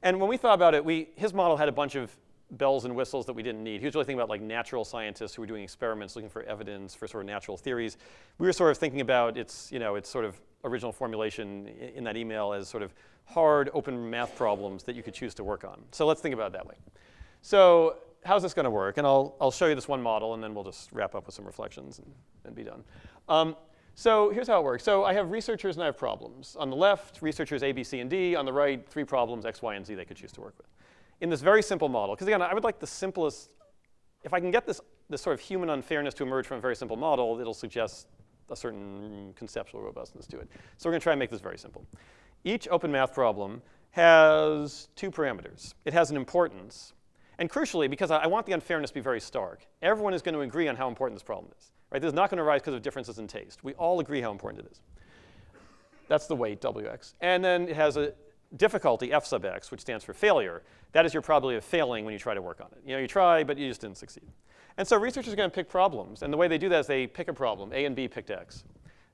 And when we thought about it, his model had a bunch of bells and whistles that we didn't need. He was really thinking about like natural scientists who were doing experiments, looking for evidence for sort of natural theories. We were sort of thinking about its sort of original formulation in that email as sort of hard, open math problems that you could choose to work on. So let's think about it that way. So how's this going to work? And I'll show you this one model, and then we'll just wrap up with some reflections and be done. So here's how it works. So I have researchers and I have problems. On the left, researchers A, B, C, and D. On the right, 3 problems, X, Y, and Z they could choose to work with. In this very simple model, because again, I would like the simplest, if I can get this sort of human unfairness to emerge from a very simple model, it'll suggest a certain conceptual robustness to it. So we're going to try and make this very simple. Each open math problem has 2 parameters. It has an importance. And crucially, because I want the unfairness to be very stark, everyone is going to agree on how important this problem is. Right? This is not going to arise because of differences in taste. We all agree how important it is. That's the weight, Wx. And then it has a difficulty, F sub x, which stands for failure. That is your probability of failing when you try to work on it. You try, but you just didn't succeed. And so researchers are going to pick problems. And the way they do that is they pick a problem. A and B picked X.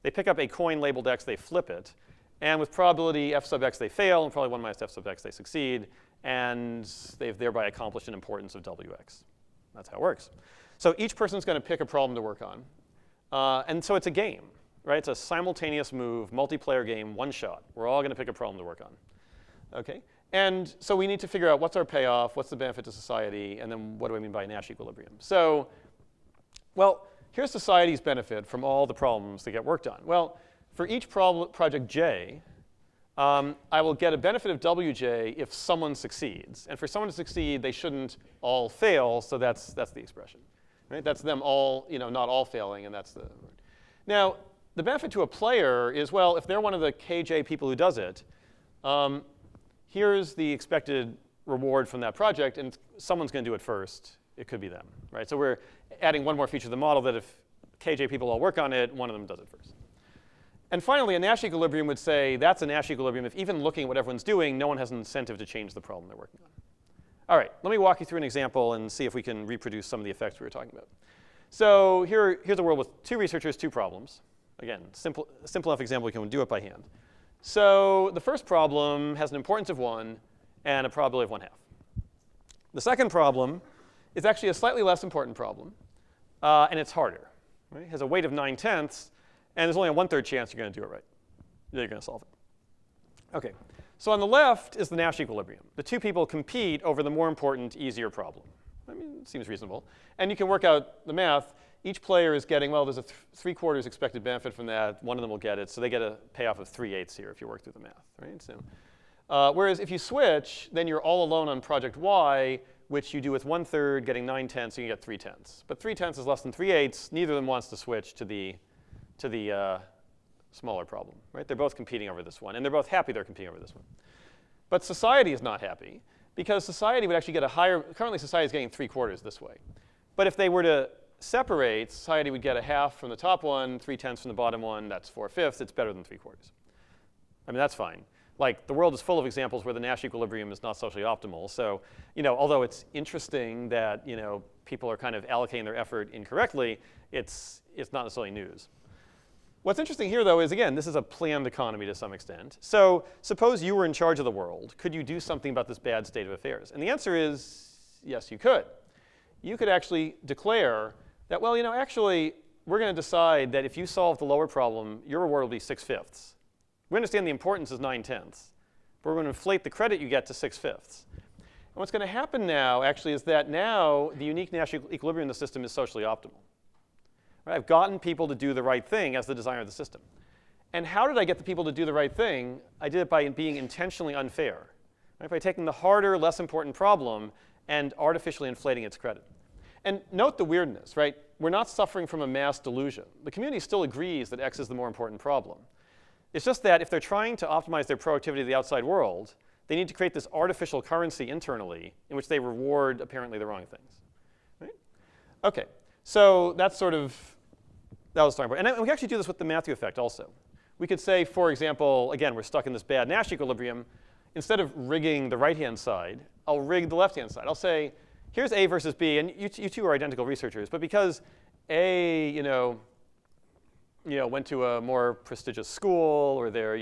They pick up a coin labeled X, they flip it. And with probability F sub x, they fail, and probably 1 minus F sub x, they succeed. And they've thereby accomplished an importance of Wx. That's how it works. So each person's going to pick a problem to work on. And so it's a game, right? It's a simultaneous move, multiplayer game, one shot. We're all going to pick a problem to work on. Okay? And so we need to figure out what's our payoff, what's the benefit to society, and then what do I mean by Nash equilibrium? So, well, here's society's benefit from all the problems that get worked on. Well, for each project J, I will get a benefit of Wj if someone succeeds. And for someone to succeed, they shouldn't all fail, so that's the expression. Right? That's them all, not all failing, and that's the word. Now, the benefit to a player is, well, if they're one of the Kj people who does it, here's the expected reward from that project, and someone's going to do it first. It could be them, right? So we're adding one more feature to the model that if Kj people all work on it, one of them does it first. And finally, a Nash equilibrium would say that's a Nash equilibrium if even looking at what everyone's doing, no one has an incentive to change the problem they're working on. All right, let me walk you through an example and see if we can reproduce some of the effects we were talking about. So here's a world with 2 researchers, 2 problems. Again, simple enough example, we can do it by hand. So the first problem has an importance of 1 and a probability of 1/2. The second problem is actually a slightly less important problem, and it's harder. Right? It has a weight of 9/10, and there's only a 1/3 chance you're going to do it right. You're going to solve it. OK, so on the left is the Nash equilibrium. The 2 people compete over the more important, easier problem. I mean, it seems reasonable. And you can work out the math. Each player is getting, well, there's a 3/4 expected benefit from that. One of them will get it. So they get a payoff of 3/8 here if you work through the math. Right? So, whereas if you switch, then you're all alone on project Y, which you do with 1/3, getting 9/10, so you get 3/10. But 3/10 is less than 3/8. Neither of them wants to switch to the smaller problem. Right? They're both competing over this one. And they're both happy they're competing over this one. But society is not happy, because society would actually get a higher, currently society is getting 3/4 this way. But if they were to separate, society would get a 1/2 from the top one, 3/10 from the bottom one, that's 4/5. It's better than 3/4. I mean, that's fine. Like, the world is full of examples where the Nash equilibrium is not socially optimal. So, although it's interesting that, people are kind of allocating their effort incorrectly, it's not necessarily news. What's interesting here, though, is, again, this is a planned economy to some extent. So suppose you were in charge of the world. Could you do something about this bad state of affairs? And the answer is yes, you could. You could actually declare that, well, actually, we're going to decide that if you solve the lower problem, your reward will be 6/5. We understand the importance is 9/10, but we're going to inflate the credit you get to 6/5. And what's going to happen now, actually, is that now the unique Nash equilibrium in the system is socially optimal. Right? I've gotten people to do the right thing as the designer of the system. And how did I get the people to do the right thing? I did it by being intentionally unfair, right? By taking the harder, less important problem and artificially inflating its credit. And note the weirdness, right? We're not suffering from a mass delusion. The community still agrees that X is the more important problem. It's just that if they're trying to optimize their productivity to the outside world, they need to create this artificial currency internally in which they reward apparently the wrong things. Right? OK, so that's sort of, that was talking about. And we can actually do this with the Matthew effect also. We could say, for example, again, we're stuck in this bad Nash equilibrium. Instead of rigging the right-hand side, I'll rig the left-hand side. I'll say, here's A versus B. And you two are identical researchers. But because A, went to a more prestigious school, or they're,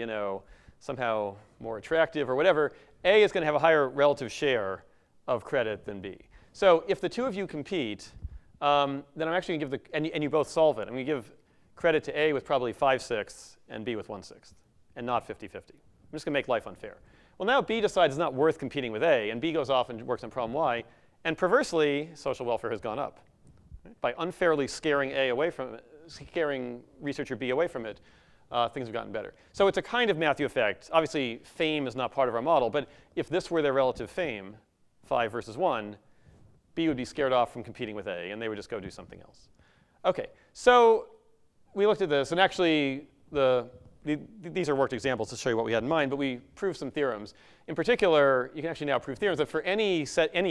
somehow more attractive or whatever, A is going to have a higher relative share of credit than B. So if the two of you compete, then I'm actually going to give and you both solve it. I'm going to give credit to A with probably 5/6 and B with 1/6, and not 50-50. I'm just going to make life unfair. Well, now B decides it's not worth competing with A, and B goes off and works on problem Y. And perversely, social welfare has gone up. Right? By unfairly scaring A away from it, scaring researcher B away from it, things have gotten better. So it's a kind of Matthew effect. Obviously, fame is not part of our model. But if this were their relative fame, 5 versus 1, B would be scared off from competing with A, and they would just go do something else. OK, so we looked at this. And actually, these are worked examples to show you what we had in mind. But we proved some theorems. In particular, you can actually now prove theorems that for any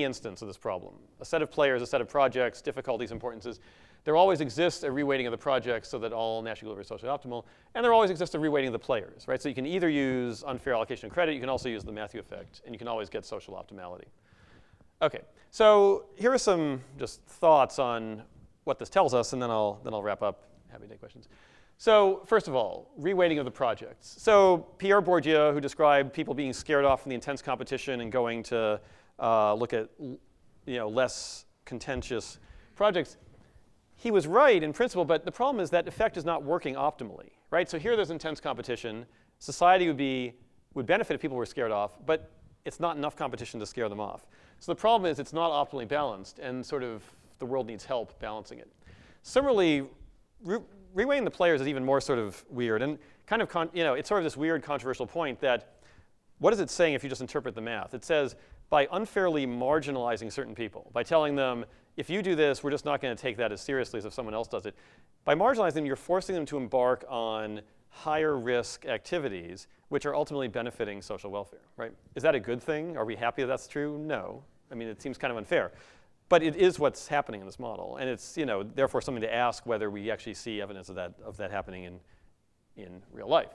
instance of this problem, a set of players, a set of projects, difficulties, importances, there always exists a reweighting of the projects so that all Nash equilibria are socially optimal. And there always exists a reweighting of the players. Right? So you can either use unfair allocation of credit. You can also use the Matthew effect. And you can always get social optimality. OK, so here are some just thoughts on what this tells us. And then I'll wrap up. Happy to take questions. So first of all, reweighting of the projects. So Pierre Bourdieu, who described people being scared off from the intense competition and going to look at less contentious projects, he was right in principle. But the problem is that effect is not working optimally. Right? So here there's intense competition. Society would benefit if people were scared off. But it's not enough competition to scare them off. So the problem is it's not optimally balanced. And sort of the world needs help balancing it. Similarly, reweighing the players is even more sort of weird. And kind of, it's sort of this weird controversial point that what is it saying if you just interpret the math? It says by unfairly marginalizing certain people, by telling them, if you do this, we're just not going to take that as seriously as if someone else does it. By marginalizing them, you're forcing them to embark on higher risk activities, which are ultimately benefiting social welfare. Right? Is that a good thing? Are we happy that that's true? No. I mean, it seems kind of unfair. But it is what's happening in this model. And it's therefore something to ask whether we actually see evidence of that happening in real life,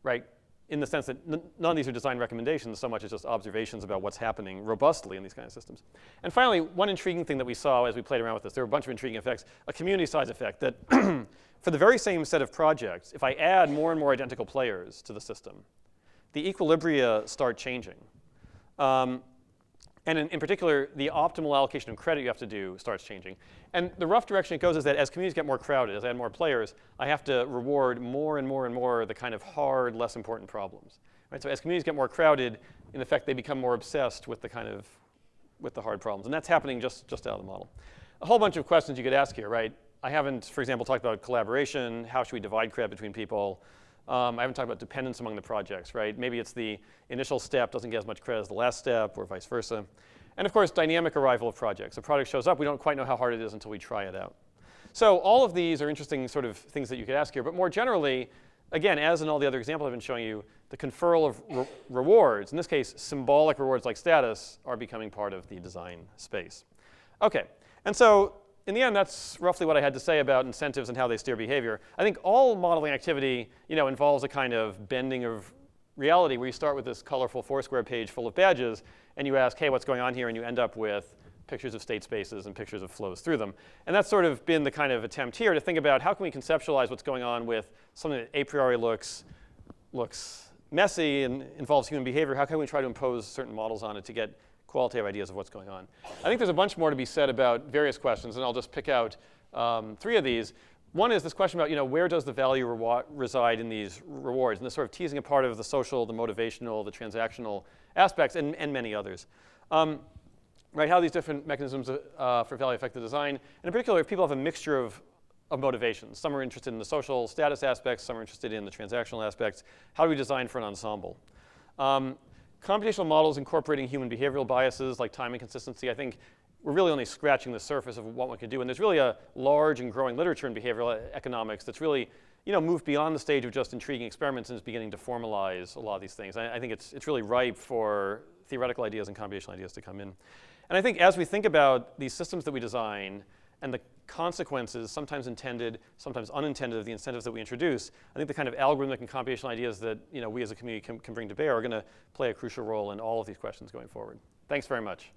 right? In the sense that none of these are design recommendations so much as just observations about what's happening robustly in these kind of systems. And finally, one intriguing thing that we saw as we played around with this, there were a bunch of intriguing effects, a community size effect that for the very same set of projects, if I add more and more identical players to the system, the equilibria start changing. And in particular, the optimal allocation of credit you have to do starts changing. And the rough direction it goes is that as communities get more crowded, as I add more players, I have to reward more and more and more the kind of hard, less important problems. Right? So as communities get more crowded, in effect, they become more obsessed with the hard problems. And that's happening just out of the model. A whole bunch of questions you could ask here, right? I haven't, for example, talked about collaboration. How should we divide credit between people? I haven't talked about dependence among the projects, right? Maybe it's the initial step doesn't get as much credit as the last step, or vice versa. And of course, dynamic arrival of projects. A project shows up, we don't quite know how hard it is until we try it out. So all of these are interesting sort of things that you could ask here. But more generally, again, as in all the other examples I've been showing you, the conferral of rewards, in this case, symbolic rewards like status, are becoming part of the design space. OK, and so in the end, that's roughly what I had to say about incentives and how they steer behavior. I think all modeling activity involves a kind of bending of reality where you start with this colorful Foursquare page full of badges, and you ask, hey, what's going on here? And you end up with pictures of state spaces and pictures of flows through them. And that's sort of been the kind of attempt here to think about how can we conceptualize what's going on with something that a priori looks messy and involves human behavior. How can we try to impose certain models on it to get qualitative ideas of what's going on? I think there's a bunch more to be said about various questions, and I'll just pick out 3 of these. One is this question about where does the value reside in these rewards, and this sort of teasing apart of the social, the motivational, the transactional aspects, and many others. Right, how these different mechanisms for value affect the design. And in particular, if people have a mixture of motivations. Some are interested in the social status aspects, some are interested in the transactional aspects. How do we design for an ensemble? Computational models incorporating human behavioral biases like time inconsistency, I think we're really only scratching the surface of what one can do. And there's really a large and growing literature in behavioral economics that's really moved beyond the stage of just intriguing experiments and is beginning to formalize a lot of these things. I think it's really ripe for theoretical ideas and computational ideas to come in. And I think as we think about these systems that we design and the consequences, sometimes intended, sometimes unintended, of the incentives that we introduce, I think the kind of algorithmic and computational ideas that we as a community can bring to bear are going to play a crucial role in all of these questions going forward. Thanks very much.